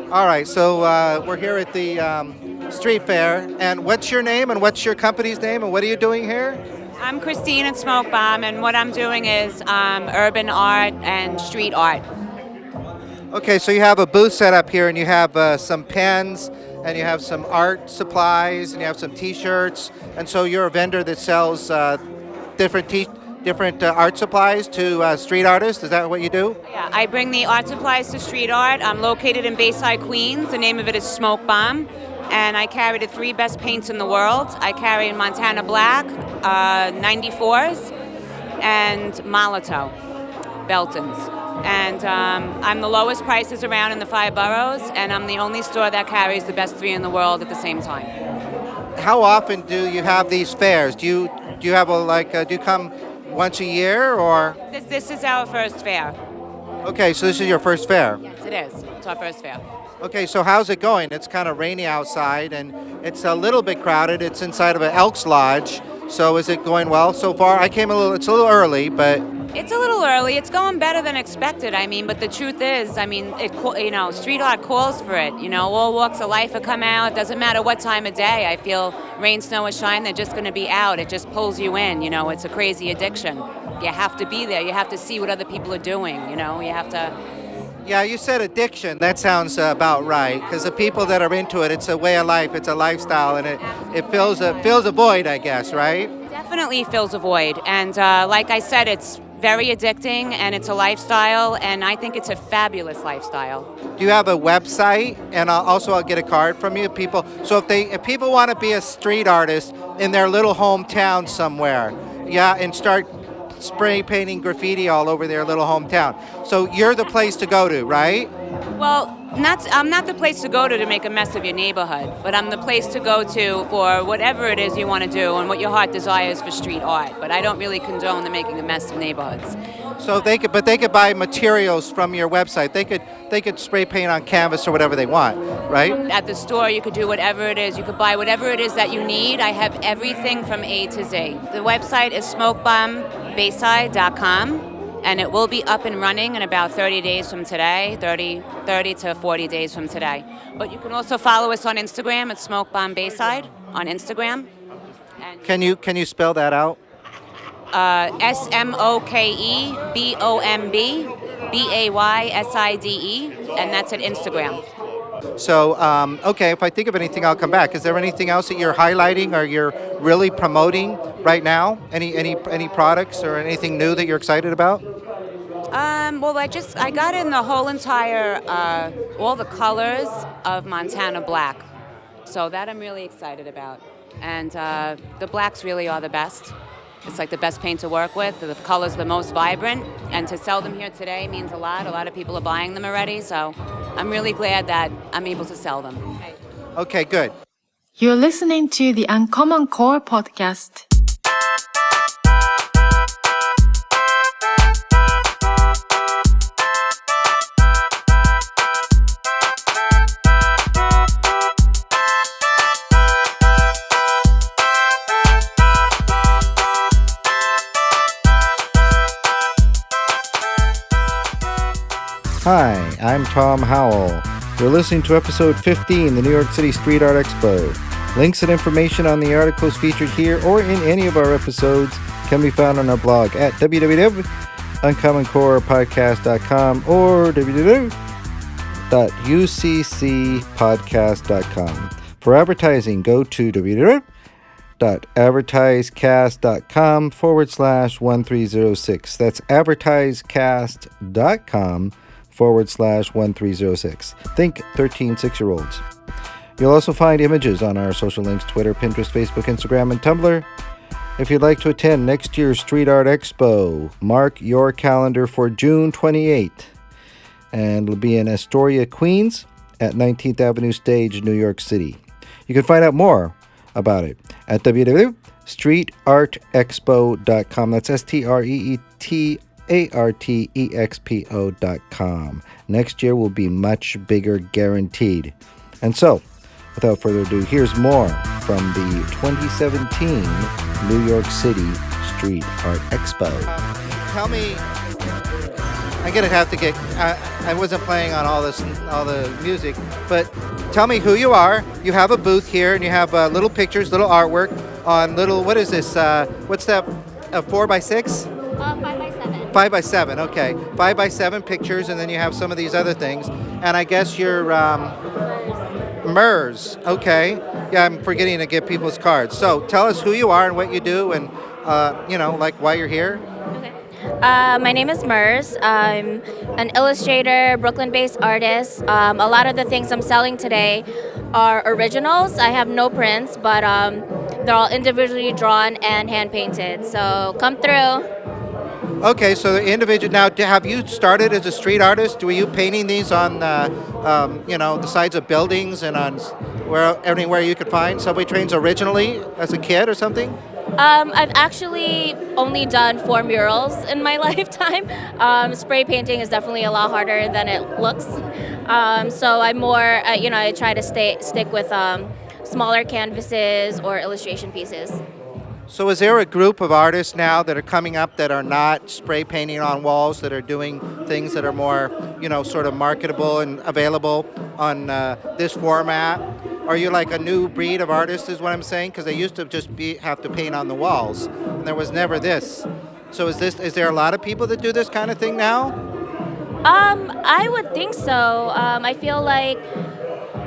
All right, so we're here at the street fair, and what's your name and what's your company's name and what are you doing here? I'm Christine at Smoke Bomb, and what I'm doing is urban art and street art. Okay, so you have a booth set up here and you have some pens and you have some art supplies and you have some t-shirts, and so you're a vendor that sells different art supplies to street artists. Is that what you do? Yeah, I bring the art supplies to street art. I'm located in Bayside, Queens. The name of it is Smoke Bomb, and I carry the 3 best paints in the world. I carry Montana Black, 94s, and Molotow, Beltons. And I'm the lowest prices around in the 5 boroughs, and I'm the only store that carries the best 3 in the world at the same time. How often do you have these fairs? Do you have do you come once a year or? This is our first fair. Okay, so this is your first fair. Yes, it is. It's our first fair. Okay, so how's it going? It's kind of rainy outside and it's a little bit crowded. It's inside of an Elks Lodge. So is it going well so far? It's a little early, but. It's a little early. It's going better than expected. But the truth is, street art calls for it. All walks of life have come out. Doesn't matter what time of day. I feel rain, snow, or shine, they're just going to be out. It just pulls you in. It's a crazy addiction. You have to be there. You have to see what other people are doing. You have to. Yeah, you said addiction. That sounds about right. Because the people that are into it, it's a way of life, it's a lifestyle, and it fills a void, I guess, right? Definitely fills a void. And like I said, it's very addicting, and it's a lifestyle, and I think it's a fabulous lifestyle. Do you have a website? And I'll get a card from you. So if people want to be a street artist in their little hometown somewhere, and start spray painting graffiti all over their little hometown. So you're the place to go to, right? Well, I'm not the place to go to make a mess of your neighborhood, but I'm the place to go to for whatever it is you want to do and what your heart desires for street art. But I don't really condone the making a mess of neighborhoods. So they could buy materials from your website. They could spray paint on canvas or whatever they want, right? At the store, you could do whatever it is. You could buy whatever it is that you need. I have everything from A to Z. The website is smokebombbayside.com. And it will be up and running in about 30 days from today, 30 to 40 days from today. But you can also follow us on Instagram at Smoke Bomb Bayside on Instagram. And can you spell that out? SMOKEBOMBBAYSIDE, and that's at Instagram. So, if I think of anything, I'll come back. Is there anything else that you're highlighting or you're really promoting right now? Any products or anything new that you're excited about? Well, I got in the whole entire, all the colors of Montana Black. So that I'm really excited about. And the blacks really are the best. It's like the best paint to work with. The colors are the most vibrant. And to sell them here today means a lot. A lot of people are buying them already. So I'm really glad that I'm able to sell them. Okay, good. You're listening to the UncommonCore podcast. Hi, I'm Tom Howell. You're listening to episode 15, the New York City Street Art Expo. Links and information on the articles featured here or in any of our episodes can be found on our blog at www.uncommoncorepodcast.com or www.uccpodcast.com. For advertising, go to www.advertisecast.com/1306. That's advertisecast.com/1306. Think 13 6-year-olds. You'll also find images on our social links, Twitter, Pinterest, Facebook, Instagram, and Tumblr. If you'd like to attend next year's Street Art Expo, mark your calendar for June 28th. And it'll be in Astoria, Queens at 19th Avenue Stage, New York City. You can find out more about it at www.streetartexpo.com. That's STREETARTEXPO.com. Next year will be much bigger, guaranteed. And so, without further ado, here's more from the 2017 New York City Street Art Expo. Tell me I'm gonna have to get. I wasn't playing on all the music, but tell me who you are. You have a booth here, and you have little pictures, little artwork on little. What is this? What's that? 4x6? 5x7. 5x7. Okay, 5x7 pictures, and then you have some of these other things. And I guess you're MERS. Okay. Yeah, I'm forgetting to get people's cards. So tell us who you are and what you do, and like why you're here. Okay. My name is Mers. I'm an illustrator, Brooklyn-based artist. A lot of the things I'm selling today are originals. I have no prints, but they're all individually drawn and hand-painted. So come through. Okay, so the individual. Now, have you started as a street artist? Were you painting these on, the sides of buildings and on anywhere you could find subway trains originally as a kid or something? I've actually only done 4 murals in my lifetime. Spray painting is definitely a lot harder than it looks. So I'm more, I try to stick with smaller canvases or illustration pieces. So is there a group of artists now that are coming up that are not spray painting on walls, that are doing things that are more, sort of marketable and available on this format? Are you like a new breed of artists is what I'm saying? Because they used to just have to paint on the walls, and there was never this. So is there a lot of people that do this kind of thing now? I would think so. I feel like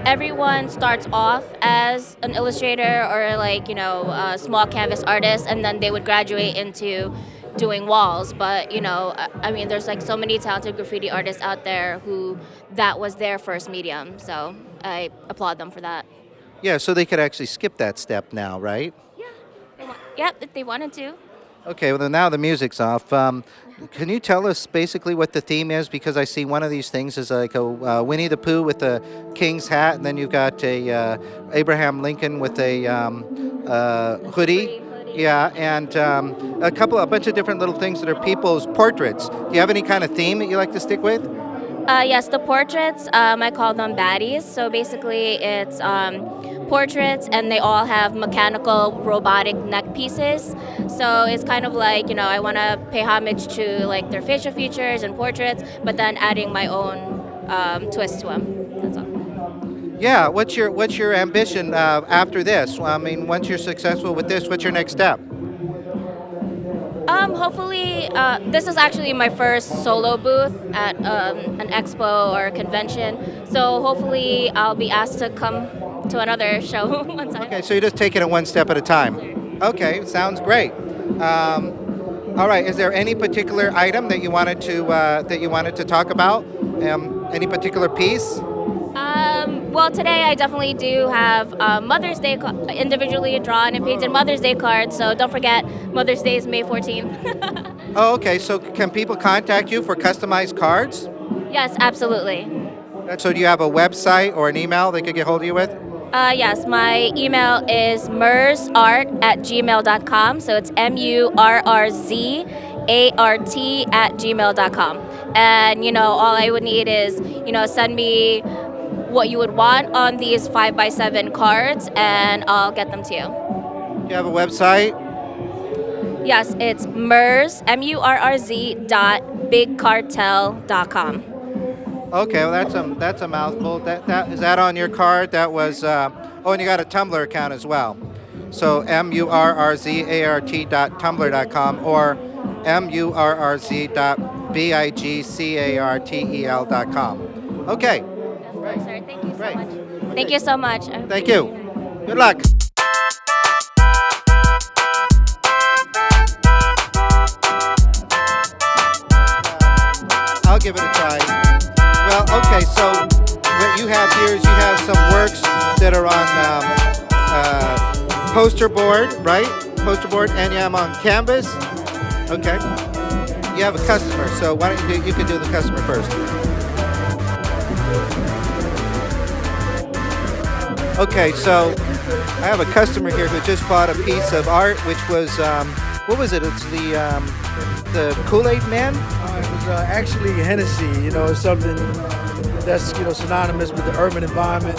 everyone starts off as an illustrator or a small canvas artist, and then they would graduate into doing walls. But there's like so many talented graffiti artists out there who that was their first medium. So I applaud them for that. Yeah, so they could actually skip that step now, right? Yeah, if they wanted to. Okay, well then now the music's off. Can you tell us basically what the theme is? Because I see one of these things is like a Winnie the Pooh with a king's hat, and then you've got a Abraham Lincoln with a hoodie. Yeah, and a bunch of different little things that are people's portraits. Do you have any kind of theme that you like to stick with? Yes, the portraits, I call them baddies. So basically it's portraits, and they all have mechanical robotic neck pieces. So it's kind of like, I want to pay homage to like their facial features and portraits, but then adding my own twist to them. That's all. Yeah, what's your ambition after this? I mean, once you're successful with this, what's your next step? Hopefully, this is actually my first solo booth at an expo or a convention. So hopefully I'll be asked to come to another show one time. Okay, so you're just taking it one step at a time. Okay, sounds great. All right, is there any particular item that you wanted to talk about? Any particular piece? Well, today I definitely do have Mother's Day individually drawn and painted Mother's Day cards. So don't forget, Mother's Day is May 14th. Oh, okay. So can people contact you for customized cards? Yes, absolutely. So do you have a website or an email they could get hold of you with? Yes, my email is murzart@gmail.com. So it's MURRZART@gmail.com. And, all I would need is, send me what you would want on these 5x7 cards, and I'll get them to you. Do you have a website? Yes, it's murz.bigcartel.com. Okay, well that's a mouthful. That is that on your card? That was and you got a Tumblr account as well. So murrzart.tumblr.com or murrz.bigcartel.com. Okay. Yes, sir. Thank you so Great. much. Thank you so much. Thank you. Good luck. I'll give it a try. Well, okay, so what you have here is you have some works that are on poster board, right? Poster board, and I'm on canvas. Okay. You have a customer, so why don't you can do the customer first. Okay, so I have a customer here who just bought a piece of art, which was, what was it? It's the Kool-Aid Man? It was actually Hennessy. It's something that's synonymous with the urban environment.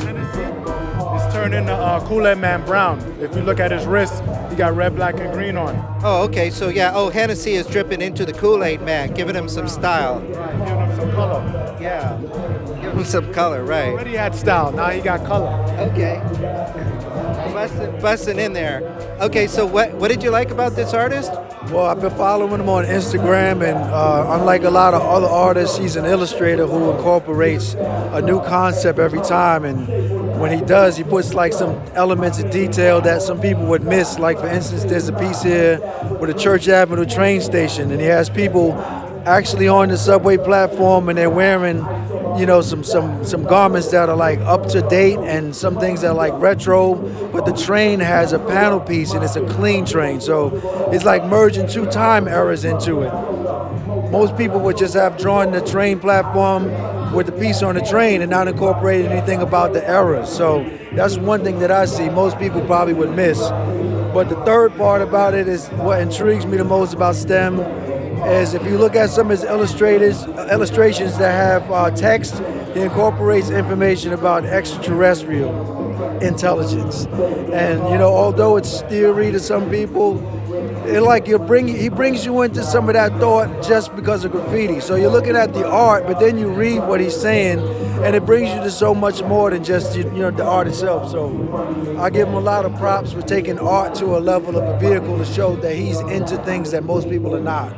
Hennessy is turned into Kool-Aid Man Brown. If you look at his wrist, he got red, black, and green on. Oh, okay. So yeah. Oh, Hennessy is dripping into the Kool-Aid Man, giving him some style. Right, giving him some color. Yeah. Give him some color, right? Already had style. Now he got color. Okay. Busting in there. Okay. So what did you like about this artist? Well, I've been following him on Instagram, and unlike a lot of other artists, he's an illustrator who incorporates a new concept every time. And when he does, he puts like some elements of detail that some people would miss. Like, for instance, there's a piece here with a Church Avenue train station, and he has people actually on the subway platform, and they're wearing, you know, some garments that are like up to date and some things that are like retro, but the train has a panel piece and it's a clean train. So it's like merging two time eras into it. Most people would just have drawn the train platform with the piece on the train and not incorporated anything about the eras. So that's one thing that I see most people probably would miss. But the third part about it is what intrigues me the most about STEM is if you look at some of his illustrations that have text, he incorporates information about extraterrestrial intelligence. And, you know, although it's theory to some people, he brings you into some of that thought just because of graffiti. So you're looking at the art, but then you read what he's saying, and it brings you to so much more than just, you know, the art itself. So I give him a lot of props for taking art to a level of a vehicle to show that he's into things that most people are not.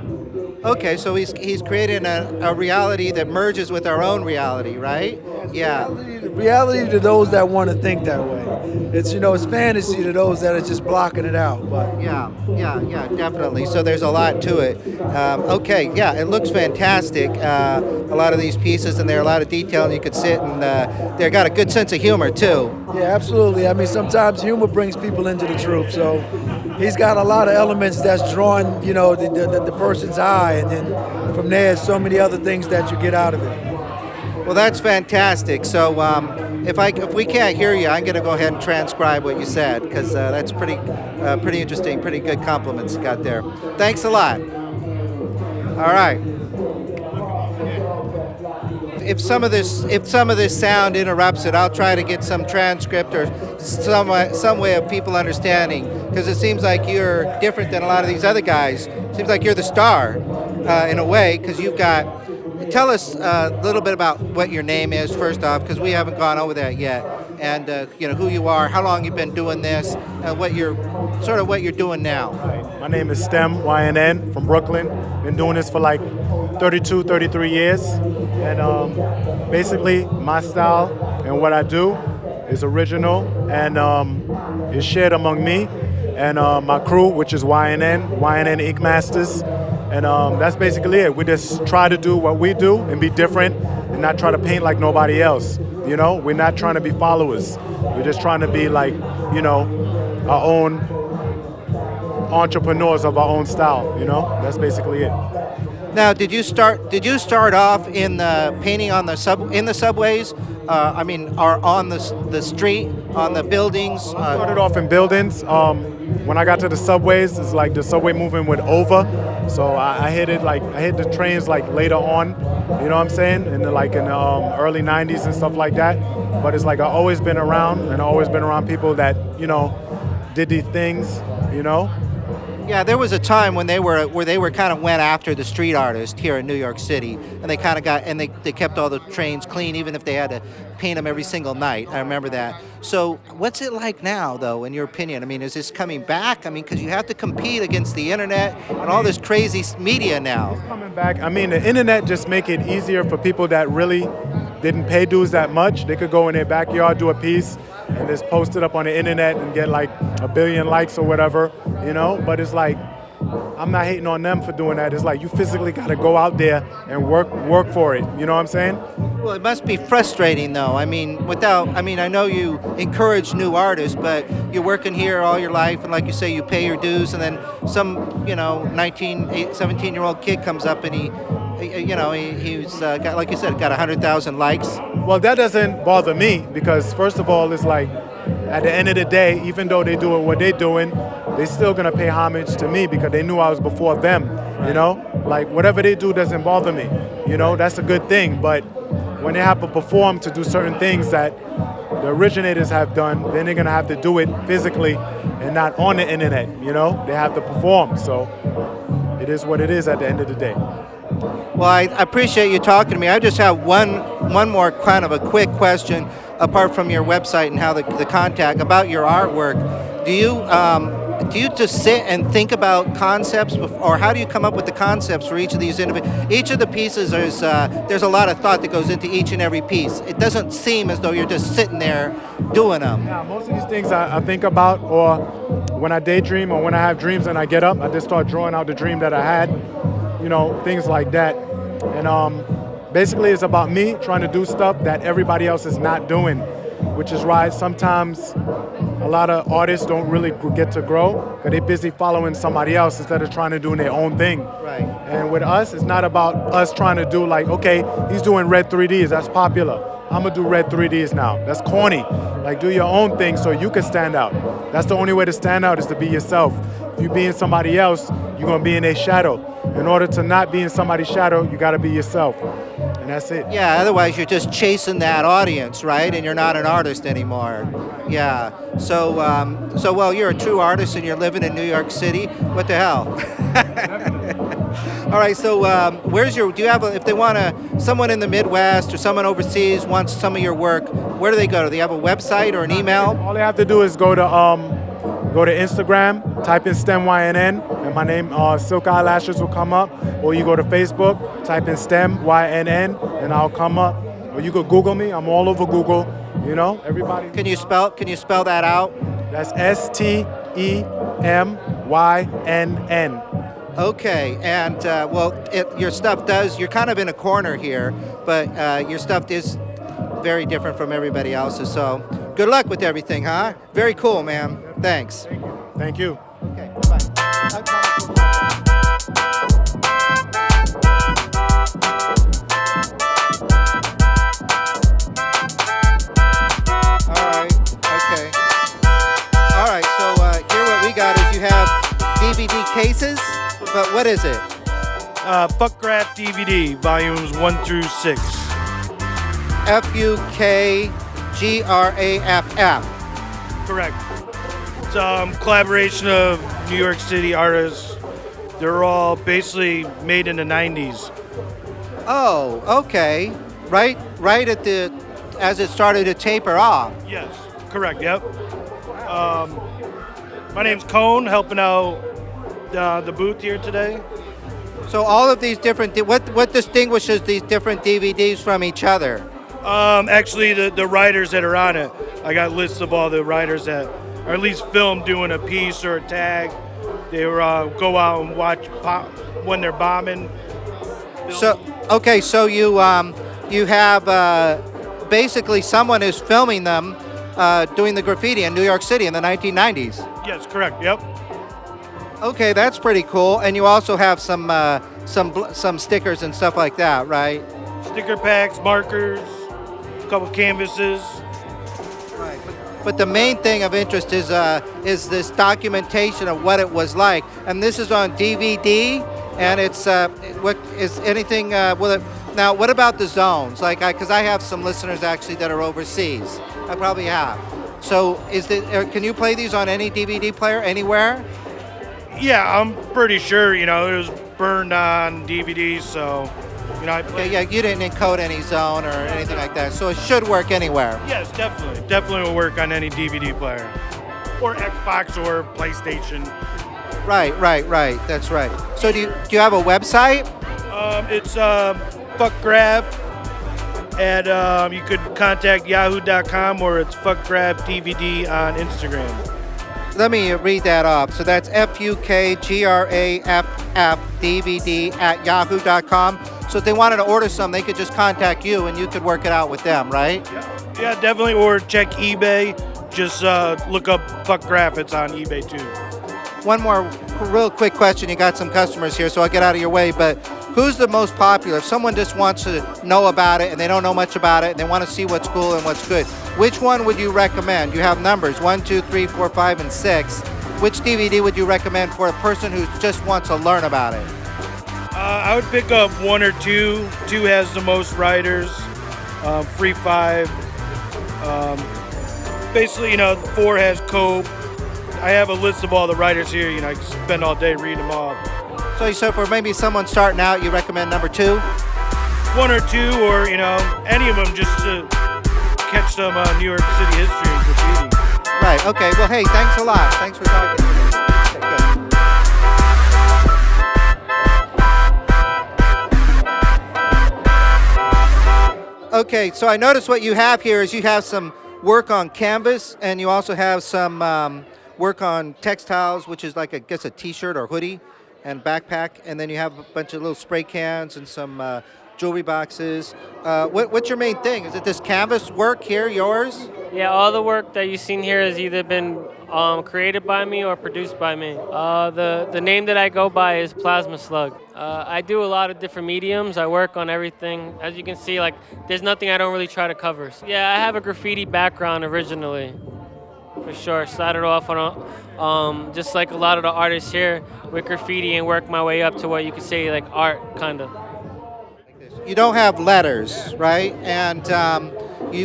Okay, so he's creating a reality that merges with our own reality, right? Yeah. Reality to those that want to think that way. It's, you know, it's fantasy to those that are just blocking it out. But yeah, definitely. So there's a lot to it. Okay, yeah, it looks fantastic. A lot of these pieces, and there are a lot of detail, and you could sit and they've got a good sense of humor too. Yeah, absolutely. I mean, sometimes humor brings people into the truth. So he's got a lot of elements that's drawing, you know, the person's eye, and then from there, so many other things that you get out of it. Well, that's fantastic. So if we can't hear you, I'm going to go ahead and transcribe what you said, because that's pretty interesting, pretty good compliments you got there. Thanks a lot. All right. If some of this sound interrupts it, I'll try to get some transcript or some way of people understanding, because it seems like you're different than a lot of these other guys. It seems like you're the star in a way, because you've got. Tell us a little bit about what your name is first off, because we haven't gone over that yet, and you know, who you are, how long you've been doing this, and what you're doing now. My name is Stem, YNN, from Brooklyn. Been doing this for like 32, 33 years. And basically, my style and what I do is original and is shared among me and my crew, which is YNN Ink Masters. And that's basically it. We just try to do what we do and be different and not try to paint like nobody else. You know, we're not trying to be followers. We're just trying to be like, you know, our own entrepreneurs of our own style. You know, that's basically it. Now, did you start off in the painting on the subways? I mean, or on the street, on the buildings? I started off in buildings. When I got to the subways, it's like the subway movement went over. So I hit the trains like later on, you know what I'm saying? In the early 90s and stuff like that. But it's like I've always been around, and I've always been around people that, you know, did these things, you know? Yeah, there was a time when they kind of went after the street artist here in New York City, and they kind of they kept all the trains clean, even if they had to paint them every single night. I remember that. So what's it like now, though, in your opinion? I mean, is this coming back? I mean, because you have to compete against the internet and all this crazy media now. It's coming back. I mean, the internet just make it easier for people that really didn't pay dues that much. They could go in their backyard, do a piece, and just post it up on the internet and get like 1 billion likes or whatever, you know? But it's like, I'm not hating on them for doing that. It's like you physically got to go out there and work for it. You know what I'm saying? Well, it must be frustrating, though. I mean, I know you encourage new artists, but you're working here all your life, and like you say, you pay your dues, and then some, you know, 17-year-old kid comes up and he's got, like you said, got 100,000 likes. Well, that doesn't bother me, because first of all, it's like, at the end of the day, even though they do what they're doing, they're still gonna pay homage to me because they knew I was before them, you know? Like, whatever they do doesn't bother me, you know? That's a good thing, but when they have to perform to do certain things that the originators have done, then they're gonna have to do it physically and not on the internet, you know? They have to perform, so it is what it is at the end of the day. Well, I appreciate you talking to me. I just have one more kind of a quick question, apart from your website and how the contact about your artwork. Do you just sit and think about concepts, or how do you come up with the concepts for each of these each of the pieces? There's a lot of thought that goes into each and every piece. It doesn't seem as though you're just sitting there doing them. Yeah, most of these things I think about, or when I daydream, or when I have dreams and I get up, I just start drawing out the dream that I had, you know, things like that. And basically it's about me trying to do stuff that everybody else is not doing, which is why sometimes a lot of artists don't really get to grow because they're busy following somebody else instead of trying to do their own thing. Right. And with us, it's not about us trying to do like, okay, he's doing red 3Ds, that's popular. I'm gonna do red 3Ds now. That's corny. Like, do your own thing so you can stand out. That's the only way to stand out, is to be yourself. If you be in somebody else, you're gonna be in their shadow. In order to not be in somebody's shadow, you gotta be yourself. And that's it. Yeah, otherwise you're just chasing that audience, right? And you're not an artist anymore. Yeah. So, well, you're a true artist and you're living in New York City. What the hell? All right. So, do you have if they want someone in the Midwest or someone overseas wants some of your work, where do they go? Do they have a website or an email? All they have to do is go to Instagram, type in STEM&nbsp, and my name, Silk Eyelashes, will come up. Or you go to Facebook, type in STEM&nbsp, and I'll come up. Or you could Google me. I'm all over Google. You know, everybody. Can you spell that out? That's STEMYNN. Okay, and your stuff you're kind of in a corner here, but your stuff is very different from everybody else's. So good luck with everything, huh? Very cool, man. Thanks. Thank you. Okay, bye. You have DVD cases, but what is it? Fuck Graph DVD, volumes 1 through 6. FUKGRAFF. Correct. It's a collaboration of New York City artists. They're all basically made in the 90s. Oh, okay. Right as it started to taper off. Yes, correct, yep. My name's Cone, helping out the booth here today. So all of these different, what distinguishes these different DVDs from each other? Actually, the writers that are on it. I got lists of all the writers that are at least filmed doing a piece or a tag. They go out and watch when they're bombing. So, okay, so you have basically someone who's filming them doing the graffiti in New York City in the 1990s. Yes, correct. Yep. Okay, that's pretty cool. And you also have some stickers and stuff like that, right? Sticker packs, markers, a couple canvases. Right. But the main thing of interest is this documentation of what it was like, and this is on DVD. And it's what is anything? Now, what about the zones? Like, because I have some listeners actually that are overseas. I probably have. So, can you play these on any DVD player anywhere? Yeah, I'm pretty sure. You know, it was burned on DVD, so you know. Okay, yeah, you didn't encode any zone or anything like that, so it should work anywhere. Yes, definitely will work on any DVD player, or Xbox or PlayStation. Right. That's right. So, do you have a website? It's Fuck Graph. And you could contact yahoo.com, or it's Fuck Graph DVD on Instagram. Let me read that off. So that's FUKGRAFF DVD at yahoo.com. So if they wanted to order some, they could just contact you and you could work it out with them, right? Yeah, definitely. Or check eBay. Just look up Fuck Graph. It's on eBay too. One more real quick question. You got some customers here, so I'll get out of your way. But who's the most popular? If someone just wants to know about it and they don't know much about it and they want to see what's cool and what's good, which one would you recommend? You have numbers 1, 2, 3, 4, 5, and 6. Which DVD would you recommend for a person who just wants to learn about it? I would pick up 1 or 2. 2 has the most writers. Free 5. basically, 4 has Cope. I have a list of all the writers here. I can spend all day reading them all. So for maybe someone starting out, you recommend number 2? 1 or 2, or any of them, just to catch some New York City history and graffiti. Right. Okay. Well, hey, thanks a lot. Thanks for talking. Okay, good. Okay. So I noticed what you have here is you have some work on canvas, and you also have some work on textiles, which is like I guess a T-shirt or hoodie, and backpack, and then you have a bunch of little spray cans and some jewelry boxes. What's your main thing? Is it this canvas work here, yours? Yeah, all the work that you've seen here has either been created by me or produced by me. The name that I go by is Plasma Slug. I do a lot of different mediums. I work on everything. As you can see, there's nothing I don't really try to cover. So, yeah, I have a graffiti background originally, for sure. Started off on just like a lot of the artists here with graffiti and worked my way up to what you could say like art, kind of. You don't have letters, right? And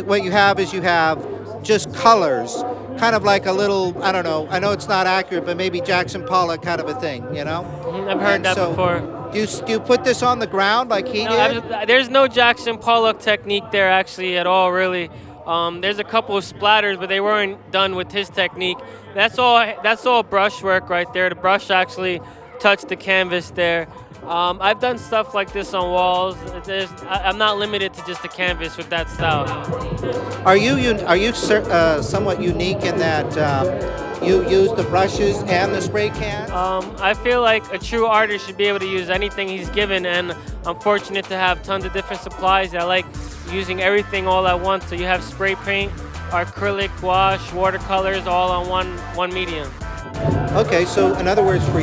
what you have is you have just colors, kind of like a little, I don't know, I know it's not accurate, but maybe Jackson Pollock kind of a thing, I've heard that before. Do you put this on the ground like he did? There's no Jackson Pollock technique there actually at all, really. There's a couple of splatters, but they weren't done with his technique. That's all brush work right there. The brush actually touched the canvas there. I've done stuff like this on walls. I'm not limited to just a canvas with that style. Are you somewhat unique in that you use the brushes and the spray cans? I feel like a true artist should be able to use anything he's given, and I'm fortunate to have tons of different supplies. I like using everything all at once. So you have spray paint, acrylic, gouache, watercolors, all on one medium. Okay, so in other words, the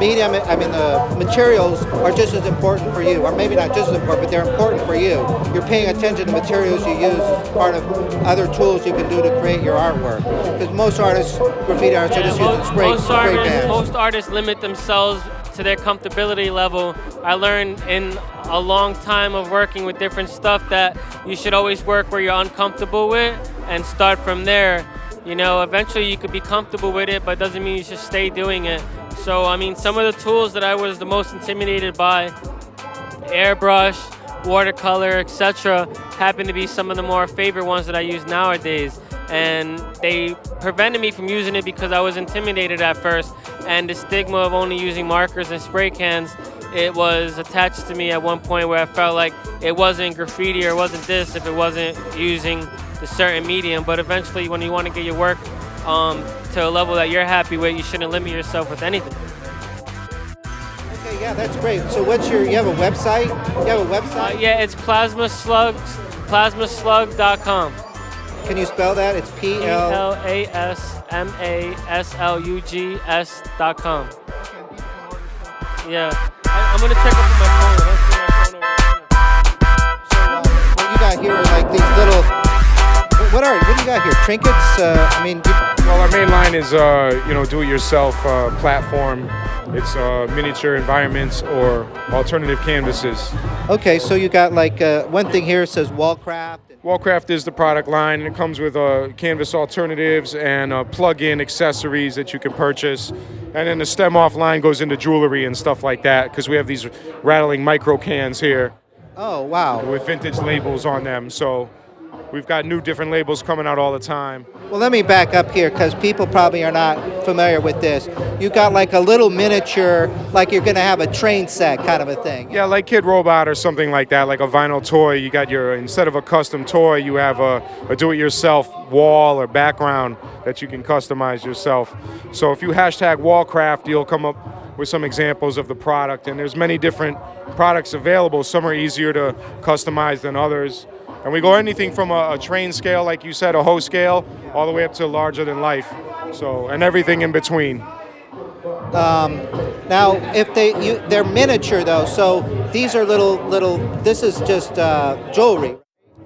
medium, the materials are just as important for you, or maybe not just as important, but they're important for you. You're paying attention to the materials you use as part of other tools you can do to create your artwork. Because most artists, graffiti artists, are just using spray cans. Most artists limit themselves to their comfortability level. I learned in a long time of working with different stuff that you should always work where you're uncomfortable with and start from there. Eventually you could be comfortable with it, but it doesn't mean you should stay doing it. So, some of the tools that I was the most intimidated by, airbrush, watercolor, etc., happen to be some of the more favorite ones that I use nowadays. And they prevented me from using it because I was intimidated at first, and the stigma of only using markers and spray cans, it was attached to me at one point where I felt like it wasn't graffiti or it wasn't this if it wasn't using the certain medium. But eventually, when you want to get your work to a level that you're happy with, you shouldn't limit yourself with anything. Okay, yeah, that's great. So you have a website? You have a website? Yeah, it's plasmaslug.com. Can you spell that? It's PLASMASLUGS.com. Yeah. I'm going to check up on my phone. So what you got here are like these little, what do you got here? Trinkets? Well, our main line is, do-it-yourself platform. It's miniature environments or alternative canvases. Okay, so you got like one thing here says Wallcraft. Wallcraft is the product line, and it comes with canvas alternatives and plug-in accessories that you can purchase. And then the stem off line goes into jewelry and stuff like that, because we have these rattling micro cans here. Oh, wow. With vintage labels on them. So we've got new different labels coming out all the time. Well, let me back up here, because people probably are not familiar with this. You got like a little miniature, like you're going to have a train set kind of a thing. Yeah, like Kid Robot or something like that, like a vinyl toy. You got instead of a custom toy, you have a do-it-yourself wall or background that you can customize yourself. So if you hashtag Wallcraft, you'll come up with some examples of the product. And there's many different products available. Some are easier to customize than others. And we go anything from a train scale, like you said, a hoe scale, all the way up to larger than life. So, and everything in between. Now, if they're miniature though, so these are little. This is just jewelry.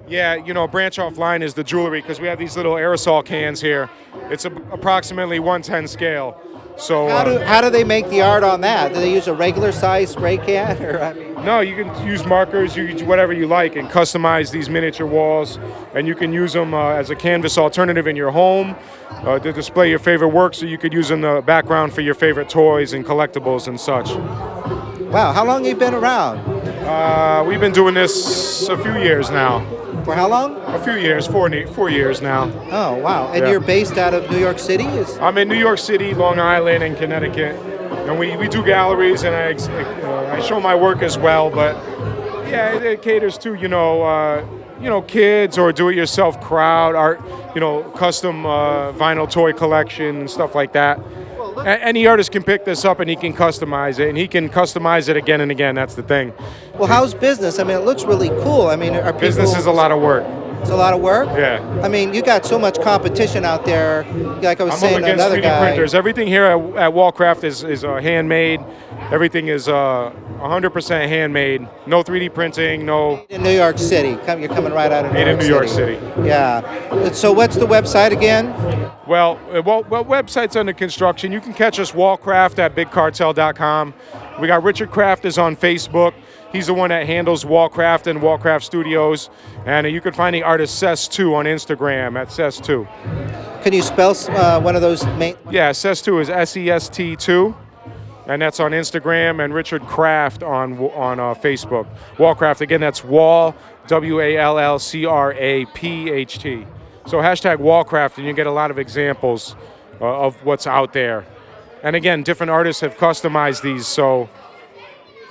Yeah, branch off line is the jewelry, because we have these little aerosol cans here. It's approximately 1/10 scale. So How do they make the art on that? Do they use a regular size spray can, or I mean? no, you can use markers, you can do whatever you like, and customize these miniature walls. And you can use them as a canvas alternative in your home to display your favorite work. So you could use them in the background for your favorite toys and collectibles and such. Wow, how long have you been around? We've been doing this a few years now. For how long? A few years, 4 years now. Oh, wow. And Yeah. you're based out of New York City? I'm in New York City, Long Island, and Connecticut. And we do galleries, and I show my work as well. But yeah, it caters to kids or do-it-yourself crowd, art, custom vinyl toy collection and stuff like that. Any artist can pick this up and he can customize it, and he can customize it again and again. That's the thing. Well, how's business? I mean, it looks really cool. I mean, are people... Business is a lot of work. It's a lot of work? Yeah. I mean, you got so much competition out there. Like I was I'm saying up to against another 3D guy. printers. Everything here at Wallcraft is handmade. Everything is 100% handmade. No 3D printing, no... In New York City. You're coming right out of New York City. New York City. Yeah. So what's the website again? Well, website's under construction. You can catch us Wallcraft at bigcartel.com. We got Richard Kraft is on Facebook. He's the one that handles Wallcraft and Wallcraft Studios. And you can find the artist Cess2 on Instagram at Cess2. Can you spell one of those main... Yeah, Cess2 is SEST2. And that's on Instagram, and Richard Kraft on Facebook. Wallcraft, again, that's Wall, WALLCRAPHT. So hashtag Wallcraft, and you get a lot of examples of what's out there. And again, different artists have customized these, so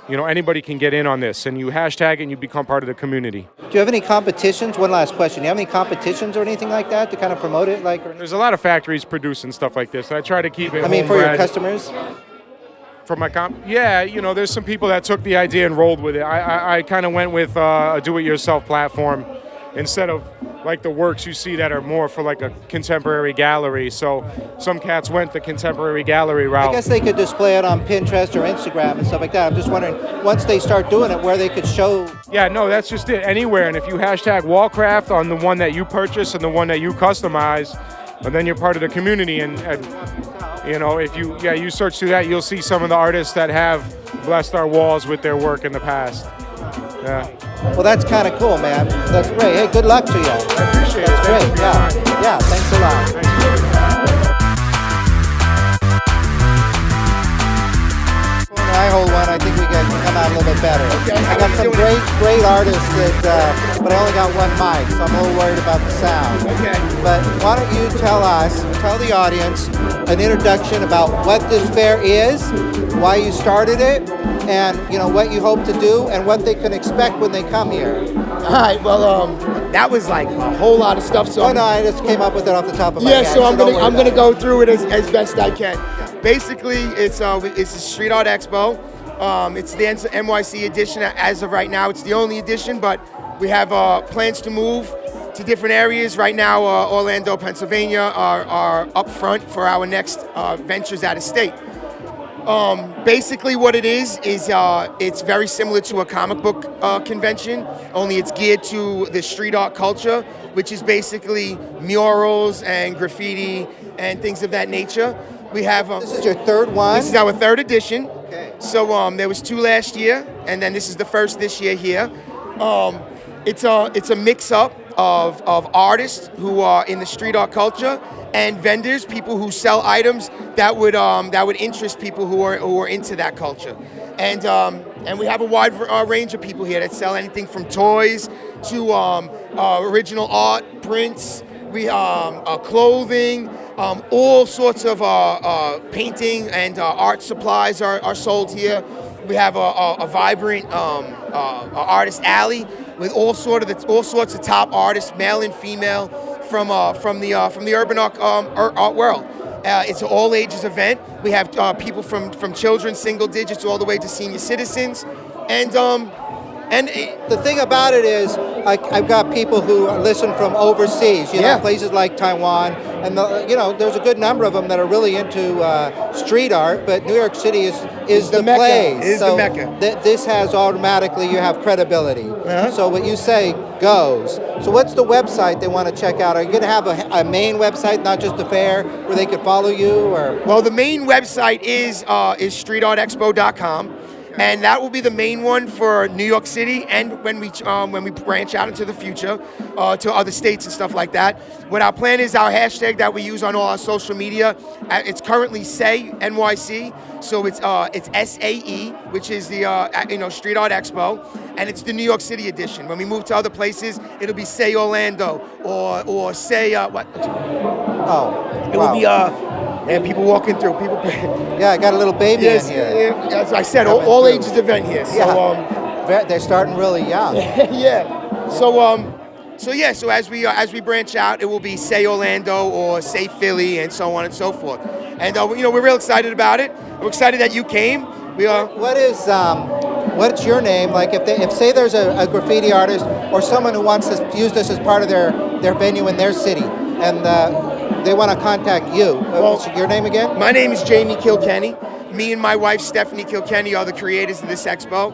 anybody can get in on this. And you hashtag it, and you become part of the community. Do you have any competitions? One last question. Do you have any competitions or anything like that to kind of promote it? There's a lot of factories producing stuff like this. I try to keep it I mean, for your home-bred. customers? For my there's some people that took the idea and rolled with it. I kind of went with a do-it-yourself platform instead of like the works you see that are more for like a contemporary gallery. So some cats went the contemporary gallery route. I guess they could display it on Pinterest or Instagram and stuff like that. I'm just wondering, once they start doing it, where they could show... Yeah, no, that's just it. Anywhere. And if you hashtag Wallcraft on the one that you purchase and the one that you customize, and then you're part of the community. And if you search through that, you'll see some of the artists that have blessed our walls with their work in the past. Yeah. Well, that's kind of cool, man. That's great. Hey, good luck to you. I appreciate That's it. great. Yeah, thanks a lot. I hold one. I think we can come out a little bit better. Okay. I got some great artists but I only got one mic, so I'm a little worried about the sound. Okay. But why don't you tell the audience an introduction about what this fair is, why you started it, and what you hope to do, and what they can expect when they come here. All right. Well, that was like a whole lot of stuff. So Oh no, I just came up with it off the top of my head. so I'm don't worry gonna about it. go through it as best I can. Basically, it's the Street Art Expo. It's the NYC edition as of right now. It's the only edition, but we have plans to move to different areas. Right now, Orlando, Pennsylvania are up front for our next ventures out of state. Basically what it is it's very similar to a comic book convention, only it's geared to the street art culture, which is basically murals and graffiti and things of that nature. We have... This is your third one? This is our third edition. Okay. So there was 2 last year, and then this is the first this year here. It's a mix-up of artists who are in the street art culture and vendors, people who sell items that would interest people who are into that culture. And we have a wide range of people here that sell anything from toys to original art, prints, clothing, all sorts of painting and art supplies are sold here. We have a vibrant artist alley with all sorts of top artists, male and female, from the urban art world. It's an all ages event. We have people from children, single digits, all the way to senior citizens, and the thing about it is, I've got people who listen from overseas, places like Taiwan, and there's a good number of them that are really into street art. But New York City is is the Mecca. place. Is so the Mecca. This has automatically, you have credibility. Uh-huh. So what you say goes. So what's the website they want to check out? Are you going to have a main website, not just the fair, where they could follow you? Or Well, the main website is streetartexpo.com. And that will be the main one for New York City, and when we branch out into the future to other states and stuff like that. What our plan is, our hashtag that we use on all our social media, it's currently Say NYC, so it's SAE, which is the Street Art Expo, and it's the New York City edition. When we move to other places, it'll be Say Orlando or Say what? oh, It will be and people walking through, people. Yeah, I got a little baby Yes, in here. as I said, all ages event here. So, They're starting really young. yeah. So as we branch out, it will be Say Orlando or Say Philly and so on and so forth. And we're real excited about it. We're excited that you came. We are. What's your name? Like if say there's a graffiti artist or someone who wants to use this as part of their venue in their city, and they want to contact you. What's your name again? My name is Jamie Kilkenny. Me and my wife, Stephanie Kilkenny, are the creators of this expo.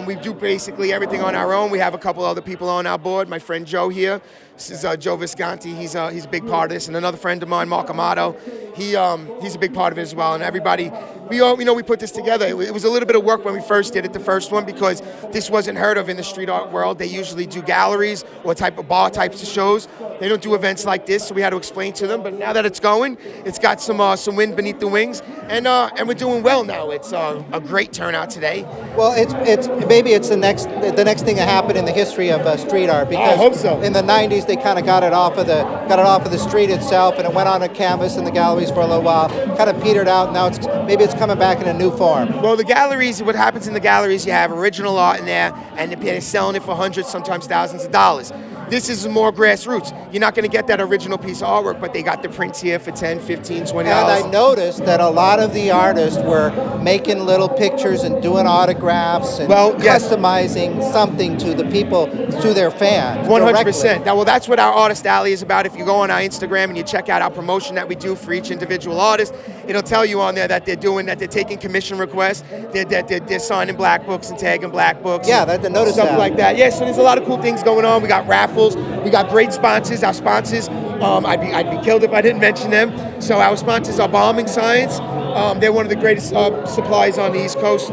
We do basically everything on our own. We have a couple other people on our board. My friend Joe here. This is Joe Visconti. He's a big part of this. And another friend of mine, Mark Amato. He's a big part of it as well. And everybody, we put this together. It was a little bit of work when we first did it, the first one, because this wasn't heard of in the street art world. They usually do galleries or type of bar types of shows. They don't do events like this, so we had to explain to them. But now that it's going, it's got some wind beneath the wings, and we're doing well now. It's a great turnout today. Well, maybe it's the next thing that happened in the history of street art, because I hope so. In the 90s they kind of got it off of the street itself, and it went on a canvas in the galleries for a little while, kind of petered out. Now maybe it's coming back in a new form. Well, the galleries, what happens in the galleries, you have original art in there, and they're selling it for hundreds, sometimes thousands of dollars. This is more grassroots. You're not going to get that original piece of artwork, but they got the prints here for $10, $15, $20. And I noticed that a lot of the artists were making little pictures and doing autographs and customizing something to the people, to their fans. 100%. Well, that's what our Artist Alley is about. If you go on our Instagram and you check out our promotion that we do for each individual artist, it'll tell you on there that they're taking commission requests, they're signing black books and tagging black books. Yeah, I noticed stuff that. like that. Yeah, so there's a lot of cool things going on. We got raffles. We got great sponsors. Our sponsors, I'd be killed if I didn't mention them. So our sponsors are Bombing Science. They're one of the greatest suppliers on the East Coast.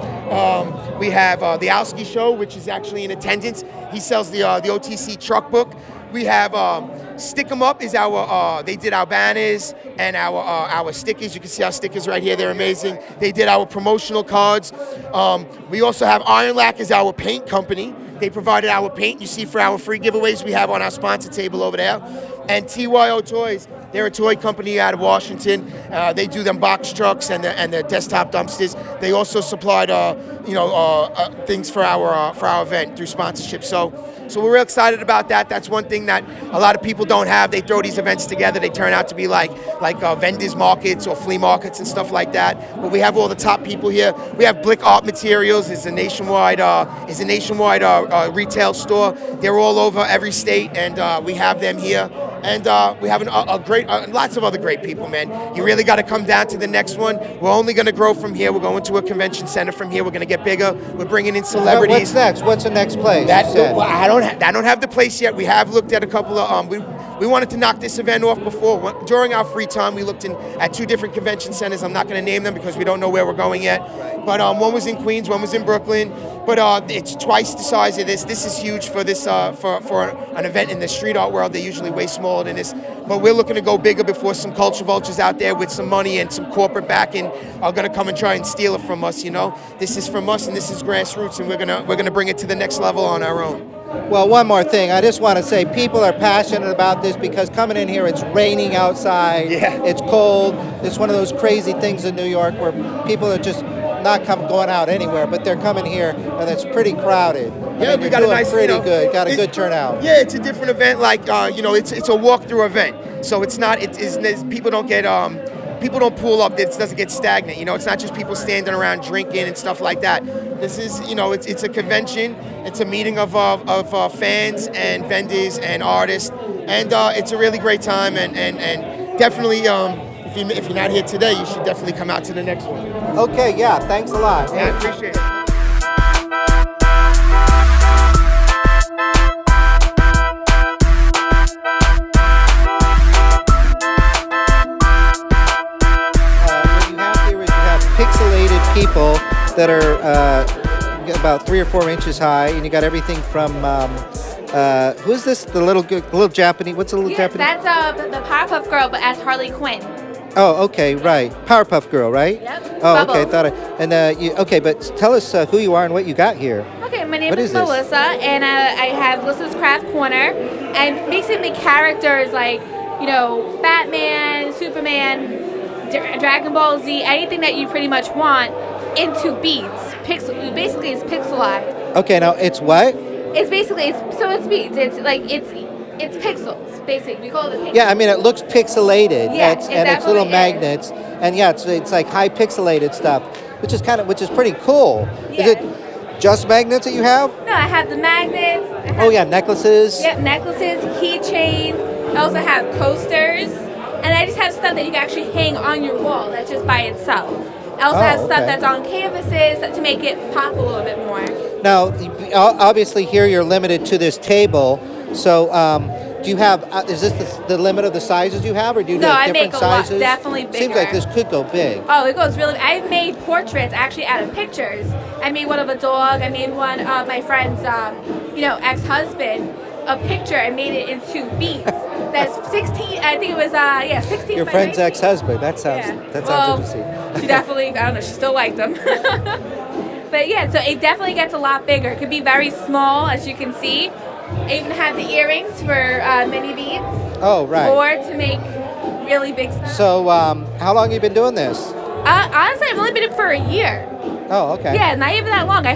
We have the Alski Show, which is actually in attendance. He sells the OTC truck book. We have Stick 'em Up is they did our banners and our stickers. You can see our stickers right here. They're amazing. They did our promotional cards. We also have Iron Lac is our paint company. They provided our paint. You see for our free giveaways we have on our sponsor table over there. And TYO Toys, they're a toy company out of Washington. They do them box trucks and the desktop dumpsters. They also supplied things for our event through sponsorship. So we're real excited about that. That's one thing that a lot of people don't have. They throw these events together. They turn out to be like vendors markets or flea markets and stuff like that. But we have all the top people here. We have Blick Art Materials. It's a nationwide retail store. They're all over every state, and we have them here. And we have lots of other great people, man. You really got to come down to the next one. We're only going to grow from here. We're going to a convention center from here. We're going to get bigger. We're bringing in celebrities. What's next? What's the next place? I don't have the place yet. We have looked at a couple of. We wanted to knock this event off before. During our free time, we looked at two different convention centers. I'm not going to name them because we don't know where we're going yet. But one was in Queens, one was in Brooklyn. But it's twice the size of this. This is huge for this for an event in the street art world. They're usually way smaller than this. But we're looking to go bigger before some culture vultures out there with some money and some corporate backing are going to come and try and steal it from us. This is from us, and this is grassroots, and we're gonna bring it to the next level on our own. Well, one more thing. I just want to say people are passionate about this because coming in here, it's raining outside. Yeah. It's cold. It's one of those crazy things in New York where people are just not going out anywhere, but they're coming here, and it's pretty crowded. Yeah, we got a nice, good. Got a good turnout. Yeah, it's a different event. Like it's a walk-through event, so it's not. People don't get people don't pool up. It doesn't get stagnant. It's not just people standing around drinking and stuff like that. This is, it's a convention. It's a meeting of fans and vendors and artists, and it's a really great time. And definitely, if you're not here today, you should definitely come out to the next one. Okay, yeah, thanks a lot. Yeah, I appreciate it. What you have here is you have pixelated people that are about 3 or 4 inches high, and you got everything from who's this? The little Japanese. What's the little Japanese? That's the Powerpuff Girl, but as Harley Quinn. Oh, okay, right. Powerpuff Girl, right? Yep. Oh, Bubbles. okay. Okay, but tell us who you are and what you got here. Okay, my name What is is this? Melissa, and I have Melissa's Craft Corner, and basically characters like, Batman, Superman, Dragon Ball Z, anything that you pretty much want into beads. Basically, it's pixel art. Okay, now it's what? It's basically it's beads. It's pixels. Basically, we call it pixels. Yeah, I mean it looks pixelated. Yeah, and it's little definitely is. magnets, and yeah, it's like high pixelated stuff, which is pretty cool. Yeah. Is it just magnets that you have? No, I have the magnets. Oh yeah, necklaces. Yep, necklaces, keychains. I also have coasters, and I just have stuff that you can actually hang on your wall. That's just by itself. I also have stuff that's on canvases to make it pop a little bit more. Now, obviously here you're limited to this table. So, do you have? Is this the limit of the sizes you have, or do you No, have I different make a lot, sizes? definitely bigger. Seems like this could go big. Oh, it goes really. I've made portraits actually out of pictures. I made one of a dog. I made one of my friend's, ex-husband. A picture. I made it into beads. That's 16. I think it was 16. Your by friend's 19. ex-husband. That sounds interesting. She definitely. I don't know. She still liked them. But yeah, so it definitely gets a lot bigger. It could be very small, as you can see. I even have the earrings for mini beads. Oh, right. Or to make really big stuff. So, how long have you been doing this? Honestly, I've only been in it for a year. Oh, okay. Yeah, not even that long. I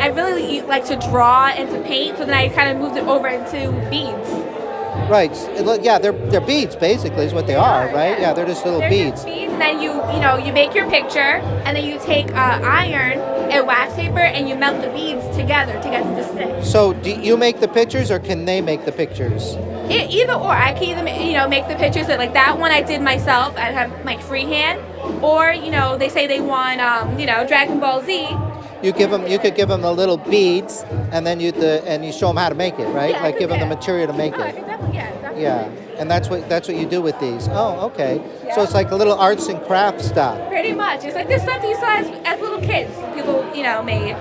really like to draw and to paint, so then I kind of moved it over into beads. Right. Yeah, they're beads basically is what they are, right? Yeah, they're just little beads. Just beads, and then you make your picture, and then you take iron and wax paper, and you melt the beads together to get them to stick. So, do you make the pictures, or can they make the pictures? Either or. I can either make the pictures like that one I did myself. I have like freehand, or they say they want Dragon Ball Z. You could give them the little beads, and then you show them how to make it, right? Yeah, like give them the material to make I it. could definitely. Yeah, and that's what you do with these. Oh, okay. Yeah. So it's like a little arts and crafts stuff. Pretty much. It's like this stuff that you saw as little kids. People made.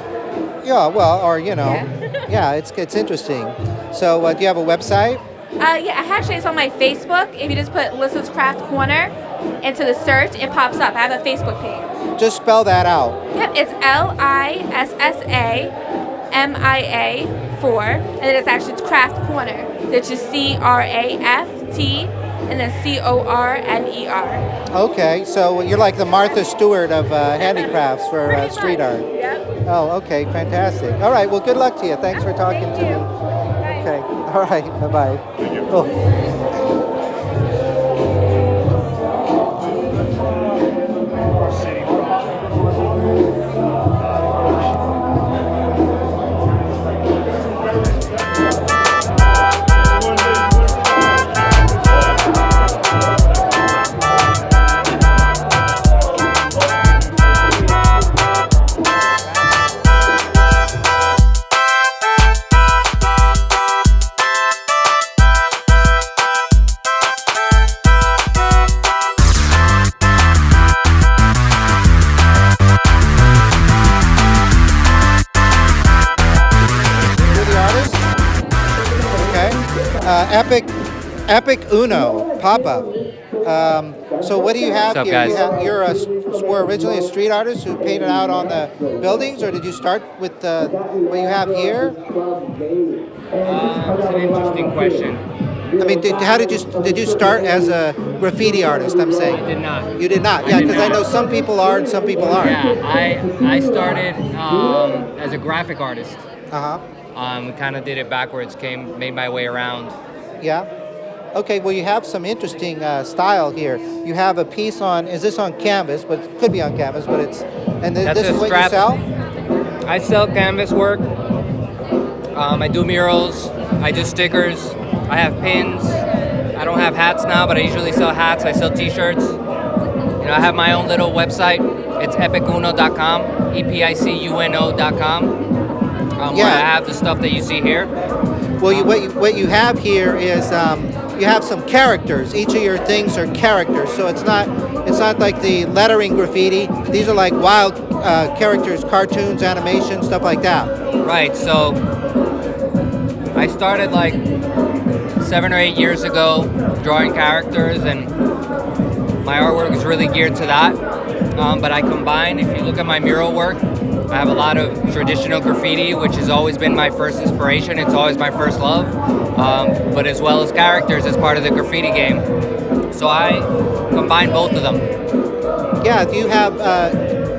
Yeah. Well, or yeah, it's interesting. So do you have a website? It's on my Facebook. If you just put Lissa's Craft Corner into the search, it pops up. I have a Facebook page. Just spell that out. Yep, it's LISSAMIA 4, and then it's Craft Corner. It's just CRAFT and then CORNER. Okay, so you're like the Martha Stewart of handicrafts for street art. Yep. Oh, okay, fantastic. All right, well, good luck to you. Thanks for talking to me. Okay, all right, bye-bye. Thank you. Oh. Epic Uno pop-up. So what do you have What's up, here? guys? Were originally a street artist who painted out on the buildings, or did you start with what you have here? It's an interesting question. I mean, did you start as a graffiti artist? I'm saying. I did not. You did not. Yeah, because I know some people are and some people aren't. Yeah, I started as a graphic artist. Uh huh. We kind of did it backwards. Made my way around. Yeah. Okay, well, you have some interesting style here. You have a piece on, is this on canvas? But it could be on canvas, but it's, and That's this a is what strap. you sell? I sell canvas work. I do murals. I do stickers. I have pins. I don't have hats now, but I usually sell hats. I sell t-shirts. I have my own little website. It's epicuno.com, epicuno.com. Where I have the stuff that you see here. Well, what you have here is you have some characters. Each of your things are characters, so it's not like the lettering graffiti. These are like wild characters, cartoons, animation, stuff like that. Right. So I started like 7 or 8 years ago drawing characters, and my artwork is really geared to that. But I combine. If you look at my mural work, I have a lot of traditional graffiti, which has always been my first inspiration. It's always my first love, but as well as characters as part of the graffiti game. So I combine both of them. Yeah, do you have,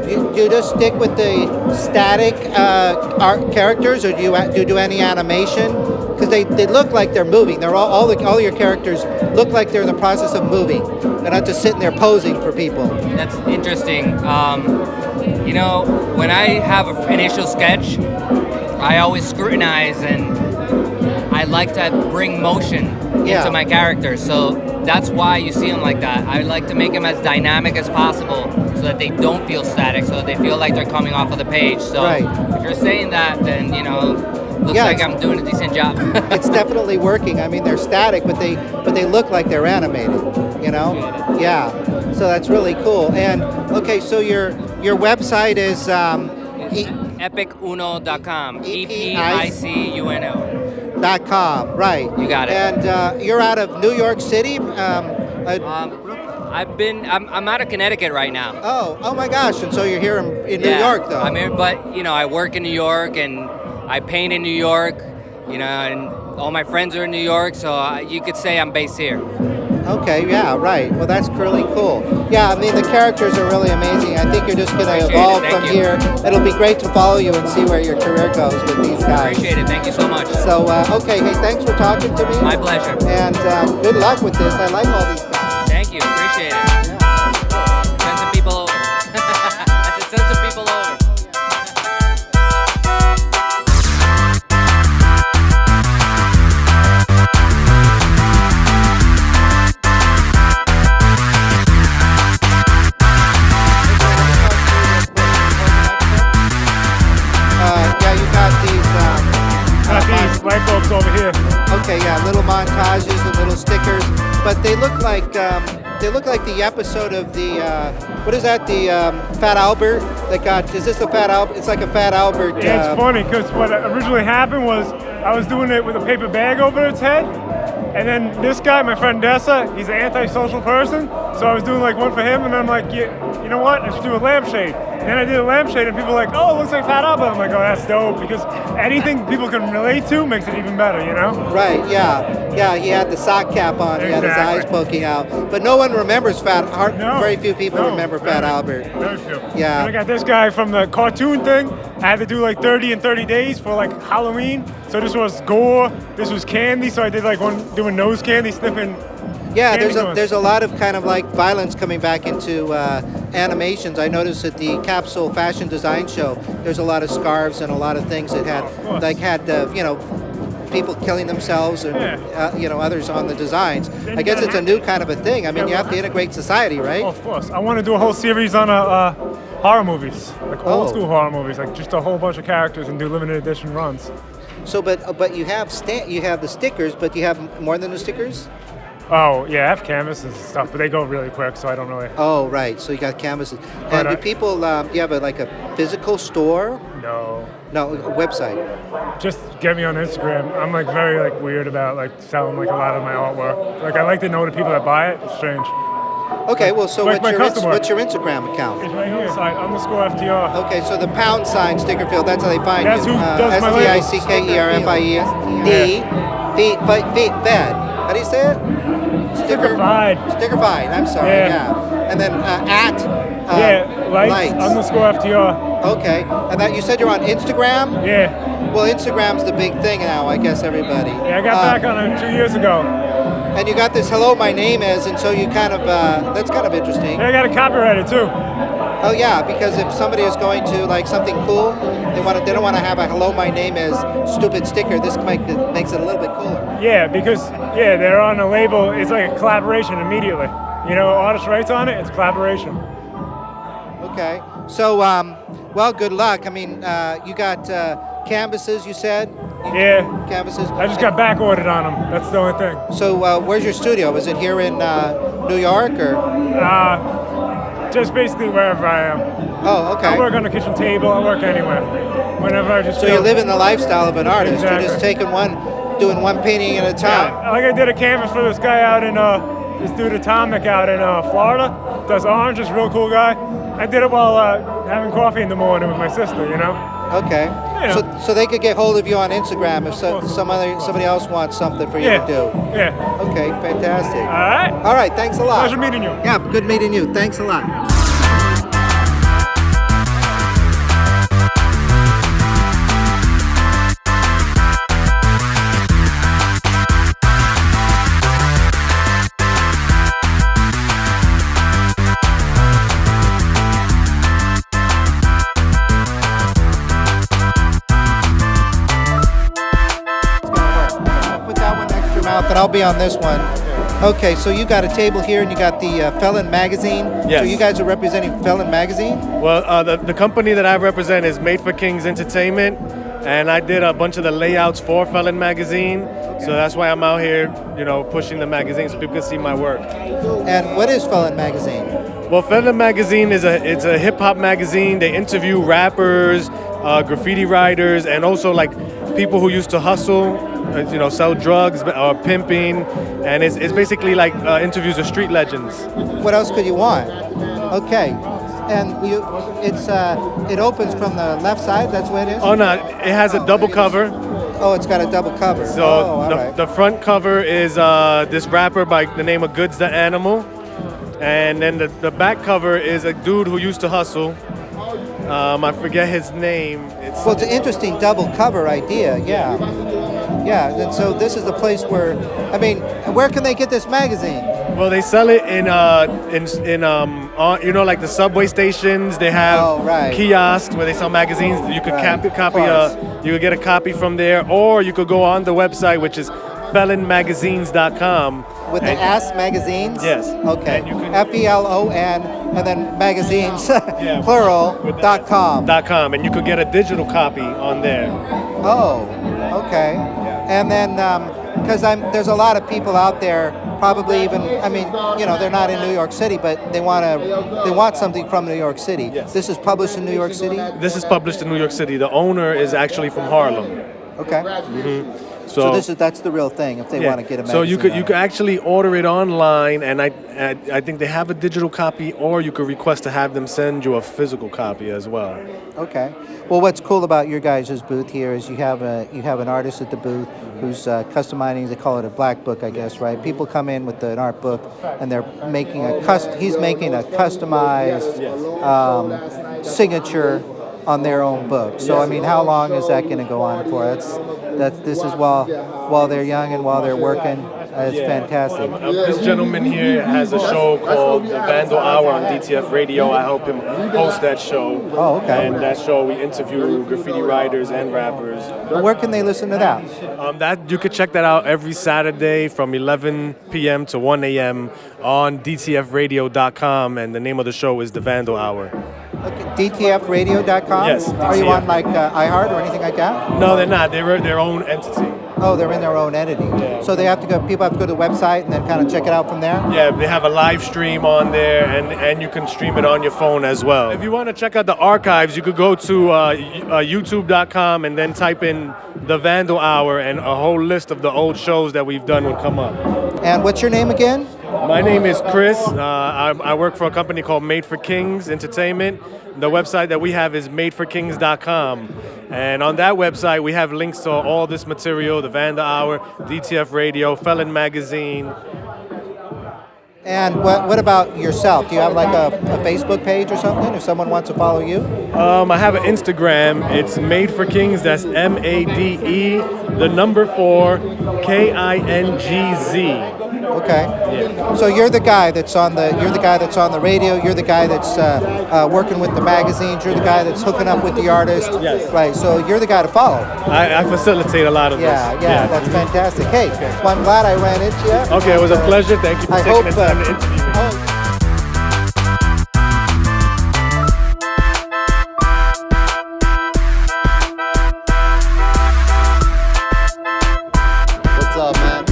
do you just stick with the static art characters, or do you do any animation? Because they look like they're moving. They're all your characters look like they're in the process of moving. They're not just sitting there posing for people. That's interesting. You know, when I have an initial sketch, I always scrutinize, and I like to bring motion into my characters. So that's why you see them like that. I like to make them as dynamic as possible so that they don't feel static, so that they feel like they're coming off of the page. So if you're saying that, then, you know, looks like I'm doing a decent job. It's definitely working. I mean, they're static, but they look like they're animated, you know? Yeah. So that's really cool. And okay, so your website is epicuno.com. epicuno.com. Right. You got it. And you're out of New York City. I'm out of Connecticut right now. Oh my gosh! And so you're here in New York, though. I'm here, but you know, I work in New York and I paint in New York. You know, and all my friends are in New York, so you could say I'm based here. Okay, yeah, right. Well, that's really cool. Yeah, I mean, the characters are really amazing. I think you're just going to evolve from here. It'll be great to follow you and see where your career goes with these guys. Appreciate it. Thank you so much. So, okay, hey, thanks for talking to me. My pleasure. And good luck with this. I like all these guys. Thank you. Appreciate it. Send some people over. I said send some people over. These light bulbs over here. Okay, yeah, little montages and little stickers, but they look like the episode of the what is that? The Fat Albert that got. Is this the Fat Albert? It's like a Fat Albert. Yeah, it's funny because what originally happened was I was doing it with a paper bag over its head, and then this guy, my friend Dessa, he's an antisocial person, so I was doing like one for him, and then I'm like, yeah, you know what? I should do a lampshade. And then I did a lampshade, and people were like, oh, it looks like Fat Albert. I'm like, oh, that's dope, because anything people can relate to makes it even better, you know? Right, yeah, he had the sock cap on, he had his eyes poking out, but no one remembers very few people remember Fat Albert. Very few. Yeah. And I got this guy from the cartoon thing. I had to do like 30 in 30 days for like Halloween. So this was gore, this was candy, so I did like doing nose candy, sniffing. Yeah, there's a lot of kind of like violence coming back into animations. I noticed at the Capsule Fashion Design Show, there's a lot of scarves and a lot of things that had you know, people killing themselves and you know, others on the designs. I guess it's a new kind of a thing. I mean, you have to integrate society, right? Oh, of course. I want to do a whole series on horror movies, like old school horror movies, like just a whole bunch of characters and do limited edition runs. So, but you have the stickers, but you have more than the stickers? Oh, yeah, I have canvases and stuff, but they go really quick, so I don't really... Oh, right, so you got canvases. And do people, do you have like a physical store? No. No, a website? Just get me on Instagram. I'm like very like weird about like selling like a lot of my artwork. Like I like to know the people that buy it. It's strange. Okay, well, so like what's your Instagram account? It's right here, _FTR. Okay, so the pound sign Stickerfield, that's how they find that's you. That's who does my label. STICKERFIESD. Fed. How do you say it? Stickerfied. I'm sorry. Yeah. And then lights _FTR. Okay. And that you said you're on Instagram? Yeah. Well, Instagram's the big thing now, I guess, everybody. Yeah, I got back on it 2 years ago. And you got this hello, my name is, and so you kind of, that's kind of interesting. Yeah, I got it copyrighted too. Oh yeah, because if somebody is going to like something cool, they don't want to have a hello, my name is stupid sticker. This makes it a little bit cooler. Yeah, because they're on a label. It's like a collaboration immediately. You know, artist writes on it. It's collaboration. Okay. So, well, good luck. I mean, you got canvases, you said? Yeah. Canvases? I just got back ordered on them. That's the only thing. So, where's your studio? Is it here in New York or? Just basically wherever I am. Oh, okay. I work on the kitchen table. I work anywhere. Whenever I just. So you live in the lifestyle of an artist. Exactly. You're just doing one painting at a time. Yeah, like I did a canvas for this guy out in this dude Atomic out in Florida. Does orange. Is a real cool guy. I did it while having coffee in the morning with my sister. You know. Okay. You know. So they could get hold of you on Instagram if somebody else wants something for you to do. Yeah. Okay. Fantastic. All right. All right. Thanks a lot. Pleasure meeting you. Yeah. Good meeting you. Thanks a lot. And I'll be on this one. Okay, so you got a table here, and you got the Felon magazine. Yes. So you guys are representing Felon magazine? Well, the company that I represent is Made for Kings Entertainment, and I did a bunch of the layouts for Felon magazine. So that's why I'm out here, pushing the magazine so people can see my work. And what is Felon magazine? Well, Felon magazine it's a hip hop magazine. They interview rappers, graffiti writers, and also like people who used to hustle. Sell drugs or pimping, and it's basically like interviews of street legends. What else could you want? Okay, and it opens from the left side. That's where it is. Oh no, it has a double cover. Oh, it's got a double cover. So the front cover is this rapper by the name of Goods the Animal, and then the back cover is a dude who used to hustle. I forget his name. Well, it's an interesting double cover idea. Yeah, and so this is the place where, where can they get this magazine? Well, they sell it in like the subway stations. They have kiosks where they sell magazines. You could you could get a copy from there, or you could go on the website, which is felonmagazines.com. With the S magazines? Yes. Okay. FELON and then magazines, plural.com. .com, and you could get a digital copy on there. Oh, okay. And then, because there's a lot of people out there, probably even, they're not in New York City, but they want something from New York City. Yes. This is published in New York City? This is published in New York City. The owner is actually from Harlem. Okay. Mm-hmm. So that's the real thing if they want to get a magazine. So you could actually order it online, and I think they have a digital copy, or you could request to have them send you a physical copy as well. Okay. Well, what's cool about your guys' booth here is you have an artist at the booth who's customizing. They call it a black book, I guess, right? People come in with an art book, and they're making he's making a customized signature on their own book. So how long is that going to go on for? This is while they're young and while they're working. It's fantastic. This gentleman here has a show called The Vandal Hour on DTF Radio. I help him host that show. Oh, okay. And that show we interview graffiti writers and rappers. Where can they listen to that? That you could check that out every Saturday from 11 p.m. to 1 a.m. on DTFradio.com, and the name of the show is The Vandal Hour. Okay, DTFradio.com? Yes. Are you on iHeart or anything like that? No, they're not. They're their own entity. Oh, they're in their own entity. Yeah. So people have to go to the website and then kind of check it out from there? Yeah, they have a live stream on there, and you can stream it on your phone as well. If you want to check out the archives, you could go to youtube.com and then type in The Vandal Hour, and a whole list of the old shows that we've done would come up. And what's your name again? My name is Chris. I work for a company called Made for Kings Entertainment. The website that we have is madeforkings.com. And on that website, we have links to all this material, The Vandal Hour, DTF Radio, Felon Magazine. And what about yourself? Do you have like a Facebook page or something if someone wants to follow you? I have an Instagram. It's Made for Kings. That's MADE, the number 4, KINGZ. Okay. Yeah. So you're the guy that's on the radio. You're the guy that's working with the magazines. You're the guy that's hooking up with the artist. Yes. Right. So you're the guy to follow. I facilitate a lot of this. Yeah. That's fantastic. Hey, well, I'm glad I ran into you. Okay, it was a pleasure. Thank you for taking the time to interview me. What's up, man?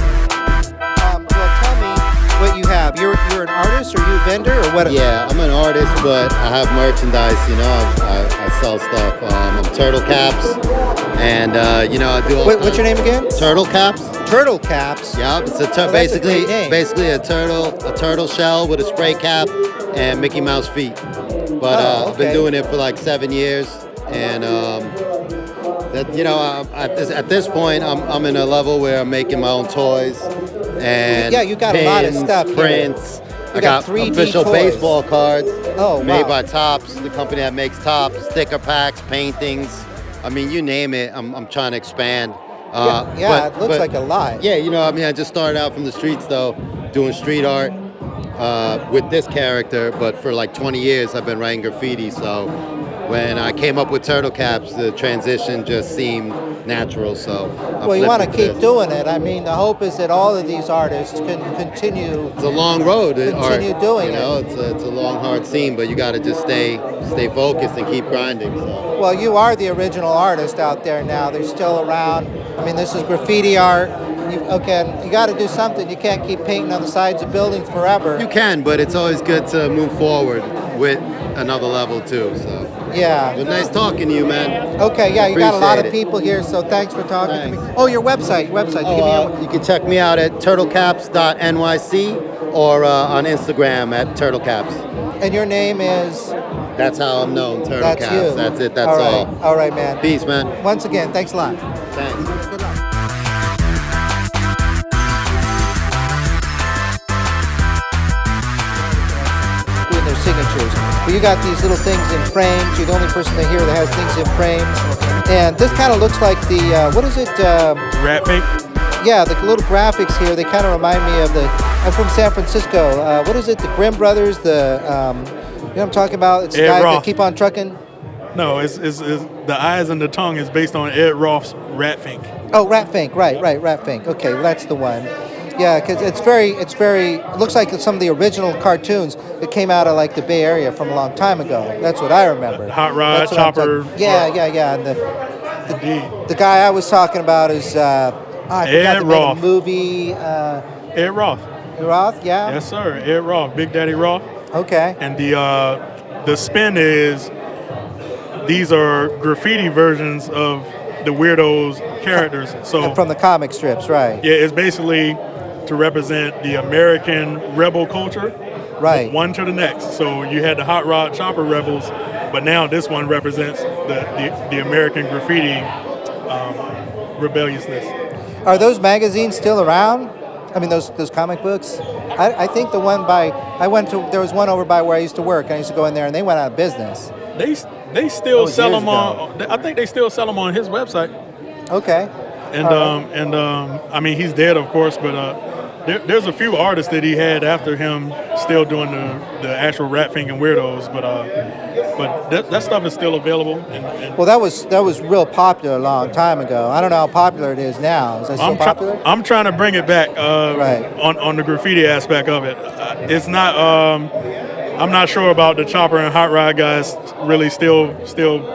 Well, tell me what you have. You're an artist, or you a vendor, or what? Yeah, I'm an artist, but I have merchandise. You know, I sell stuff. I'm Turtle Caps, and you know, I do. What's your name again? Turtle Caps. Turtle Caps. Yeah, it's a Well, that's a great name. basically a turtle shell with a spray cap and Mickey Mouse feet. But I've been doing it for like 7 years, and that, you know, at this point, I'm in a level where I'm making my own toys. And yeah, you got a lot of stuff here. Prints. You I got 3D official toys. baseball cards made wow. by Topps, the company that makes Topps, sticker packs, paintings. I mean, you name it, I'm trying to expand. It looks like a lot. Yeah, you know, I mean, I just started out from the streets, though, doing street art with this character, but for like 20 years, I've been writing graffiti, so when I came up with Turtle Caps, the transition just seemed natural, so Well, you want to keep doing it. I mean, the hope is that all of these artists can continue. It's a long road. Continue doing it. You know, it's a long, hard scene, but you got to just stay focused and keep grinding. So. Well, you are the original artist out there now. They're still around. I mean, this is graffiti art. You got to do something. You can't keep painting on the sides of buildings forever. You can, but it's always good to move forward with another level too. So. Yeah. But nice talking to you, man. Okay, yeah, you got a lot of Appreciate it. people here, so thanks for talking to me. Oh, your website. You can check me out at turtlecaps.nyc or on Instagram at turtlecaps. And your name is? That's how I'm known, Turtle That's Caps. you. That's it, that's all. Right. all. All right, man. Peace, man. Once again, thanks a lot. Thanks. Good luck. Doing their signatures. But you got these little things in frames. You're the only person here that has things in frames. And this kind of looks like the, what is it? Rat Fink? Yeah, the little graphics here, they kind of remind me of I'm from San Francisco. What is it? The Grimm Brothers, you know what I'm talking about? It's the Ed guys Roth. that keep on trucking. No, it's the eyes and the tongue is based on Ed Roth's Rat Fink. Oh, Rat Fink, right, Rat Fink. Okay, well, that's the one. Yeah, because it looks like some of the original cartoons that came out of like the Bay Area from a long time ago. That's what I remember. Hot Rod, That's what I'm Chopper. talking- Yeah. And the guy I was talking about is, I forgot Ed the name of Roth. the movie. Ed Roth. Roth, yeah? Yes, sir. Ed Roth, Big Daddy Roth. Okay. And the spin is these are graffiti versions of the Weirdos characters. So From the comic strips, right. yeah, it's basically to represent the American rebel culture. Right. One to the next. So you had the Hot Rod Chopper rebels, but now this one represents the American graffiti rebelliousness. Are those magazines still around? I mean, those comic books? I think there was one over by where I used to work. I used to go in there, and they went out of business. They still sell years them on. I think they still sell them on his website. Okay. And I mean, he's dead, of course, but there's a few artists that he had after him still doing the actual Rat Fink and Weirdos, but that stuff is still available. And Well, that was real popular a long time ago. I don't know how popular it is now. Is that still popular? I'm trying to bring it back on the graffiti aspect of it. It's not. I'm not sure about the Chopper and Hot Rod guys really still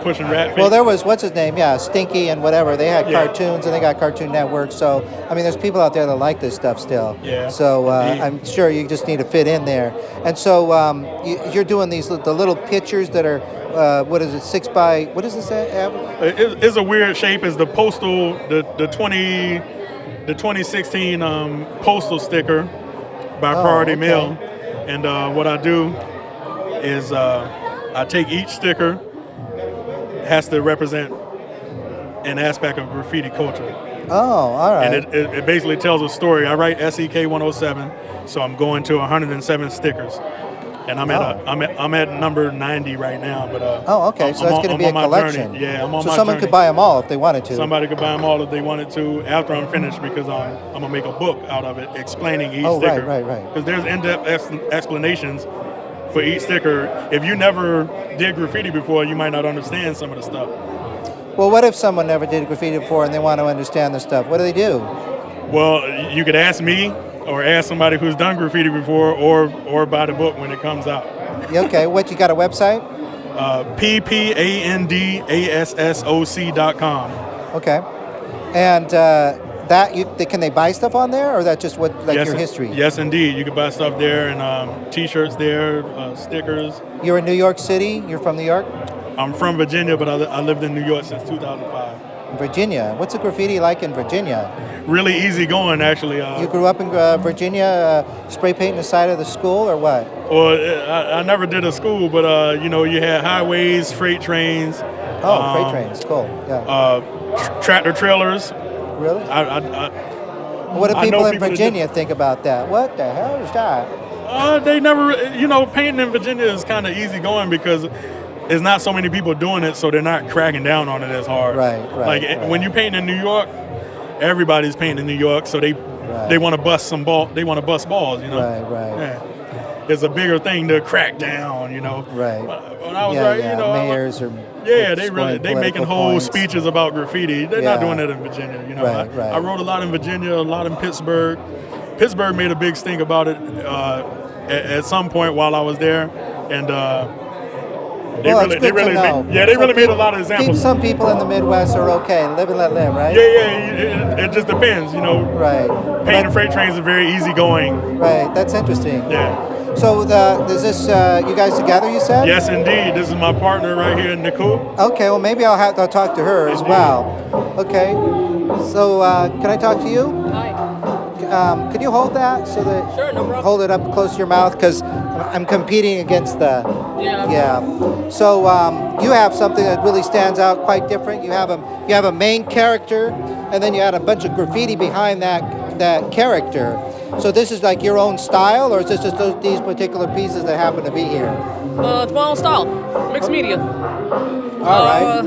pushing Rat Fink. Well, there was, what's his name? Yeah, Stinky and whatever. They had cartoons, and they got Cartoon Network. So, I mean, there's people out there that like this stuff still. Yeah. So I'm sure you just need to fit in there. And so you're doing the little pictures that are, what is it, 6 by, what is this? It's a weird shape. It's the postal, the 2016 postal sticker by Priority Mail. And what I do is I take each sticker, has to represent an aspect of graffiti culture. Oh, all right. And it basically tells a story. I write SEK 107, so I'm going to 107 stickers. And I'm at number 90 right now, but okay, so that's going to be a collection. Journey. Yeah, I'm on so my someone journey. could buy them all if they wanted to. Somebody could buy them all if they wanted to after I'm finished, because I'm gonna make a book out of it explaining each sticker. Right. Because there's in-depth explanations for each sticker. If you never did graffiti before, you might not understand some of the stuff. Well, what if someone never did graffiti before and they want to understand the stuff? What do they do? Well, you could ask me or ask somebody who's done graffiti before, or buy the book when it comes out. Okay, what, you got a website? PPANDASSOC.com. Okay. And can they buy stuff on there, or that just what your history? Yes, indeed. You can buy stuff there, and T-shirts there, stickers. You're in New York City. You're from New York. I'm from Virginia, but I lived in New York since 2005. Virginia. What's the graffiti like in Virginia? Really easy going, actually. You grew up in Virginia, spray painting the side of the school, or what? Well, I never did a school, but you had highways, freight trains. Oh, freight trains, cool. Yeah. Tractor trailers. Really? What do people in Virginia think about that? What the hell is that? They never, painting in Virginia is kind of easy going because there's not so many people doing it, so they're not cracking down on it as hard. Right. When you paint in New York, everybody's painting in New York, so they want to bust some ball. They want to bust balls, Right. Yeah. It's a bigger thing to crack down, Right. When I was mayors are. Yeah, they making whole speeches about graffiti. They're not doing that in Virginia. Right. I wrote a lot in Virginia, a lot in Pittsburgh. Pittsburgh made a big stink about it at some point while I was there, and they really made a lot of examples. Some people in the Midwest are okay, live and let live, right? Yeah. It just depends, Right. Painting freight trains are very easygoing. Right. That's interesting. Yeah. So is this you guys together, you said? Yes, indeed. This is my partner right here, Nicole. Okay, well, maybe I'll talk to her as well. Okay. So can I talk to you? Hi. Can you hold that so that... Sure, no problem. Hold it up close to your mouth because I'm competing against the... Yeah. So you have something that really stands out quite different. You have a main character, and then you had a bunch of graffiti behind that character. So this is like your own style, or is this just these particular pieces that happen to be here? It's my own style, mixed media. All right.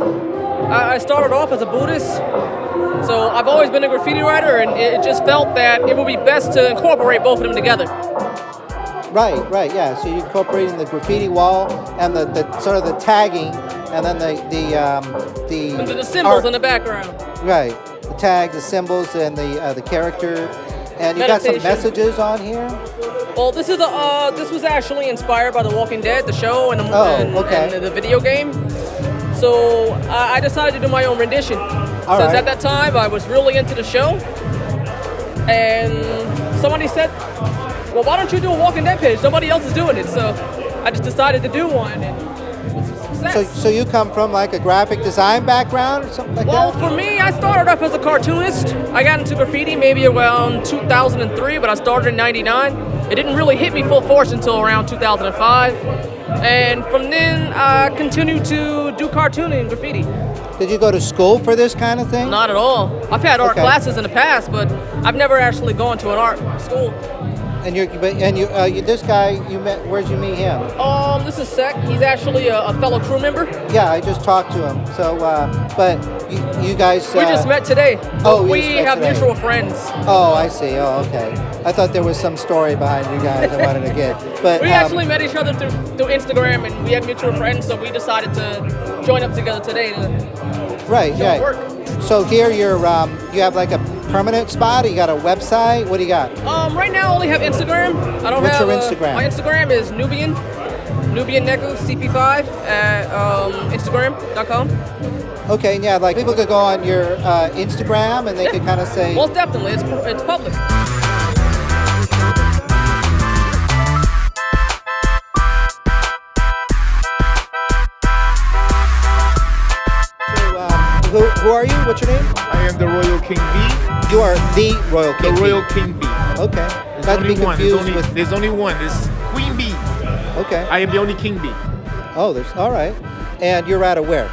I started off as a Buddhist, so I've always been a graffiti writer, and it just felt that it would be best to incorporate both of them together. Right, yeah. So you're incorporating the graffiti wall and the sort of the tagging, and then the symbols art. in the background. Right, the tag, the symbols, and the character. And you got some messages on here? Well, this was actually inspired by The Walking Dead, the show, and the video game. So I decided to do my own rendition. At that time, I was really into the show. And somebody said, well, why don't you do a Walking Dead page? Nobody else is doing it. So I just decided to do one. And it was a success. So you come from like a graphic design background or something like that? Well, for me, I started off as a cartoonist. I got into graffiti maybe around 2003, but I started in '99. It didn't really hit me full force until around 2005. And from then, I continued to do cartooning and graffiti. Did you go to school for this kind of thing? Not at all. I've had art classes in the past, but I've never actually gone to an art school. And this guy you met. Where'd you meet him? This is Sek. He's actually a fellow crew member. Yeah, I just talked to him. So, but you guys. We just met today. We have mutual friends. Oh, I see. Oh, okay. I thought there was some story behind you guys I wanted to get. But we actually met each other through Instagram, and we had mutual friends, so we decided to join up together today to work. So here you have like a permanent spot? You got a website? What do you got? Right now I only have Instagram. I don't What's have your Instagram? My Instagram is Nubian Neku CP5 at Instagram.com. Okay, yeah, like people could go on your Instagram and they could kind of say. Most definitely, it's public. Who are you? What's your name? I am the Royal King B. You are the Royal King The B. Royal King B. Okay. There's Not to only be one. confused There's only one. There's Queen B. Okay. I am the only King B. Oh, all right. And you're out of where?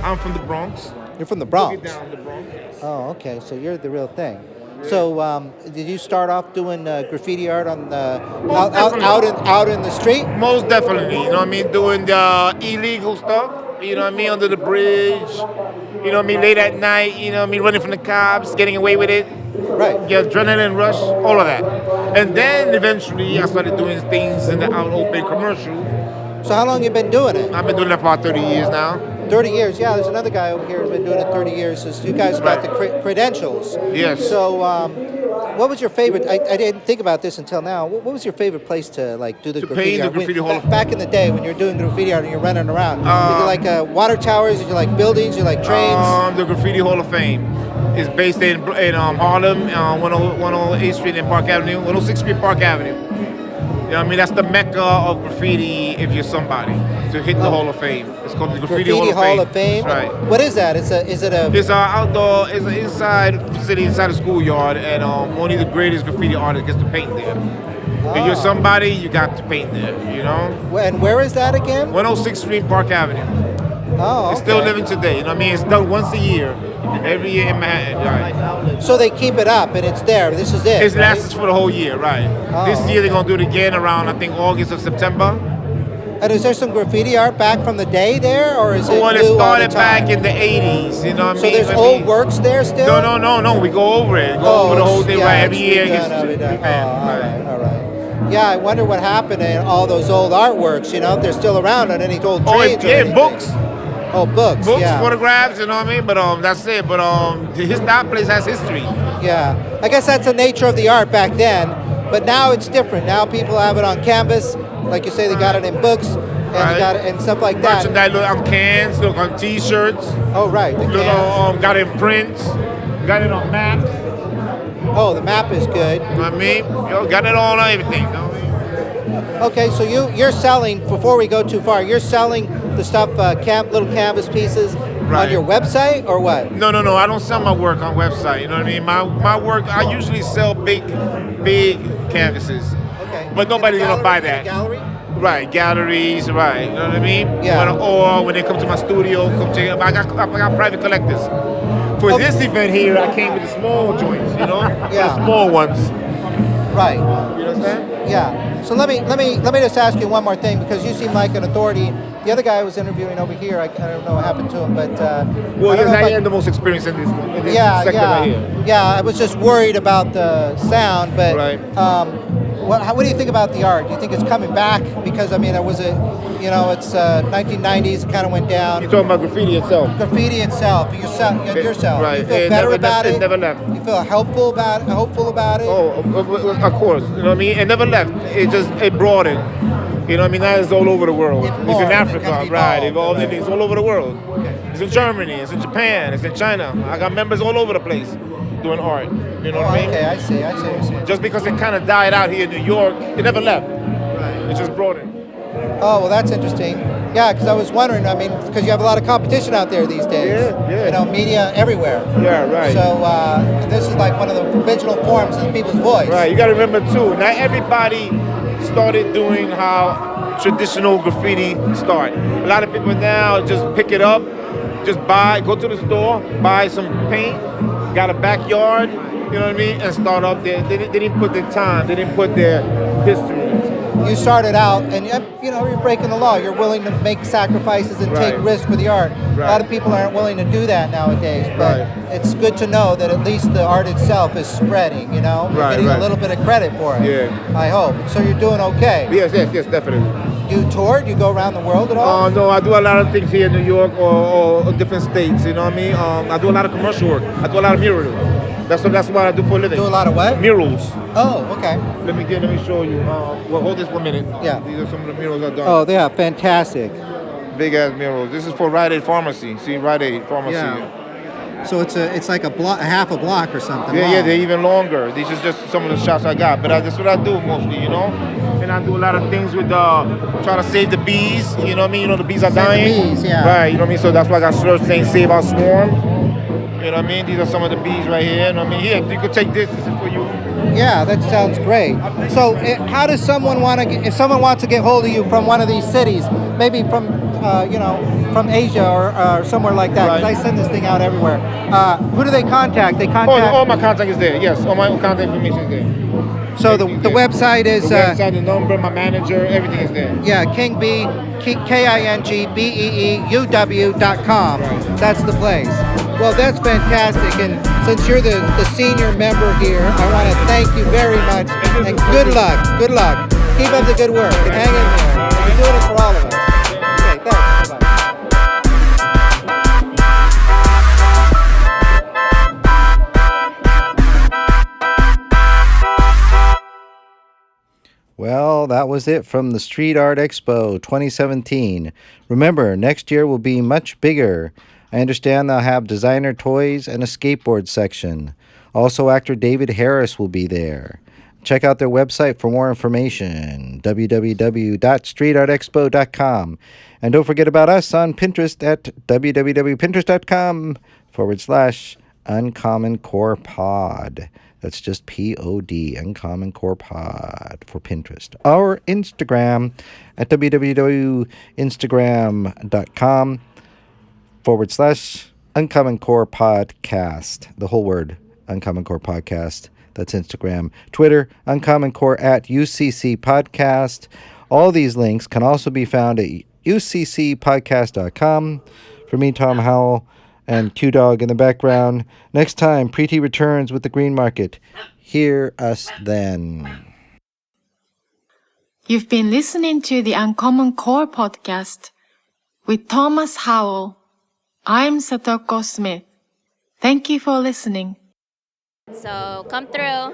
I'm from the Bronx. You're from the Bronx? Down the Bronx. Oh, okay. So you're the real thing. So did you start off doing graffiti art on the out in the street? Most definitely. You know what I mean? Doing the illegal stuff. You know what I mean? Under the bridge. You know what I mean? Late at night. You know what I mean? Running from the cops, getting away with it. Right. Yeah, adrenaline rush, all of that. And then eventually I started doing things in the out open commercial. So how long you been doing it? I've been doing it for about 30 years now. 30 years, yeah. There's another guy over here who's been doing it 30 years. So you guys got the credentials. Yes. So what was your favorite? I didn't think about this until now. What was your favorite place to do the graffiti art? Back in the day when you were doing graffiti art and you're running around. Did you like water towers? Did you like buildings? Did you like trains? The Graffiti Hall of Fame. It's based in Harlem, 108th Street and Park Avenue, 106th Street, Park Avenue. You know what I mean? That's the mecca of graffiti if you're somebody to hit the Hall of Fame. It's called the Graffiti Hall of Fame. That's right. What is that? Is it a? It's outdoor. It's an inside facility, inside a schoolyard, and only the greatest graffiti artist gets to paint there. If you're somebody, you got to paint there. You know. And where is that again? 106th Street, Park Avenue. Oh, okay. It's still living today. You know what I mean? It's done once a year, every year in Manhattan. Right. So they keep it up, and it's there. This is it. It lasts for the whole year, right? This year they're gonna do it again around, I think, August or September. And is there some graffiti art back from the day there, or is it Well, new it all the started time? back in the 80s, you know what I So mean? there's old works there still? No, we go over it. Go over the whole thing, right? Every year it gets all right. Yeah, I wonder what happened to all those old artworks, you know, if they're still around on any old trades or anything. Books. Oh, books, yeah. Photographs, you know what I mean? But that's it. But that place has history. Yeah, I guess that's the nature of the art back then, but now it's different. Now people have it on canvas, like you say, they got it in books, and you got it and stuff like that. Merchandise, look on cans, look on T-shirts. Oh, right, the look cans. Got it in prints, got it on maps. Oh, the map is good. You know what I mean? Got it all on everything. You know what I mean? Okay, so you're selling, before we go too far, you're selling the stuff, little canvas pieces on your website, or what? No, I don't sell my work on website, you know what I mean? My work, I usually sell big canvases. Okay. But nobody's going to buy that. Gallery? Right, galleries, right, you know what I mean? Yeah. Or when they come to my studio, come check it out. I got private collectors. For this event here, I came with the small joints, you know? Yeah. The small ones. Right. You understand? Yeah. So let me just ask you one more thing, because you seem like an authority. The other guy I was interviewing over here, I don't know what happened to him, but I am the most experienced in this sector right here. Yeah, I was just worried about the sound, but what do you think about the art? Do you think it's coming back? Because I mean, it was it's 1990s, it kind of went down. You're talking about graffiti itself. Graffiti itself, yourself. Right. You feel better about it. It never left. You feel hopeful about it. Oh, of course. You know what I mean? It never left. It broadened. You know what I mean? Now it's all over the world. It's in Africa, right? It's all over the world. Okay. It's in Germany. It's in Japan. It's in China. I got members all over the place doing art. You know what I mean? Okay, I see. Just because it kind of died out here in New York, it never left. Right. It just broadened. Oh, well, that's interesting. Yeah, because I was wondering, I mean, because you have a lot of competition out there these days. Yeah. You know, media everywhere. Yeah, right. So this is like one of the original forms of people's voice. Right, you got to remember, too, not everybody started doing how traditional graffiti started. A lot of people now just pick it up, just go to the store, buy some paint, got a backyard, you know what I mean, and start up there. They didn't put their time, they didn't put their history. You started out, and you're breaking the law. You're willing to make sacrifices and take risks for the art. Right. A lot of people aren't willing to do that nowadays, but it's good to know that at least the art itself is spreading, you know? You're getting a little bit of credit for it. Yeah. I hope. So you're doing okay. Yes, definitely. Do you tour? Do you go around the world at all? No, I do a lot of things here in New York or different states, you know what I mean? I do a lot of commercial work. I do a lot of murals. That's what I do for a living. Do a lot of what? Murals. Oh, okay. Let me show you. Hold this 1 minute. Yeah. These are some of the murals I've done. Oh, they are fantastic. Big ass murals. This is for Rite Aid Pharmacy. See, Rite Aid Pharmacy. Yeah. So it's like a half a block or something. Yeah, they're even longer. These are just some of the shots I got, but that's what I do mostly, you know. And I do a lot of things with trying to save the bees. You know what I mean? You know the bees are dying. The bees, yeah. Right. You know what I mean? So that's why I got shirts saying "Save Our Swarm." You know what I mean? These are some of the bees right here. You know what I mean? Here, you could take this. This is for you. Yeah, that sounds great. So, how does someone if someone wants to get hold of you from one of these cities, maybe from from Asia or somewhere like that? Because I send this thing out everywhere. Who do they contact? They contact. All my contact is there. Yes, all my contact information is there. So the website is. The website, the number, my manager, everything is there. Yeah, KingBeauW.com. That's the place. Well, that's fantastic, and since you're the senior member here, I want to thank you very much, and good luck. Good luck. Keep up the good work, and hang in there. You're doing it for all of us. Okay, thanks. Bye-bye. Well, that was it from the Street Art Expo 2017. Remember, next year will be much bigger. I understand they'll have designer toys and a skateboard section. Also, actor David Harris will be there. Check out their website for more information, www.streetartexpo.com. And don't forget about us on Pinterest at www.pinterest.com/UncommonCore Pod. That's just Pod, UncommonCore Pod for Pinterest. Our Instagram at www.instagram.com/UncommonCore Podcast. The whole word, UncommonCore Podcast. That's Instagram. Twitter, UncommonCore at UCC Podcast. All these links can also be found at uccpodcast.com. For me, Tom Howell, and Q-Dog in the background. Next time, Preeti returns with the Green Market. Hear us then. You've been listening to the Uncommon Core podcast with Thomas Howell. I'm Satoko Smith. Thank you for listening. So come through.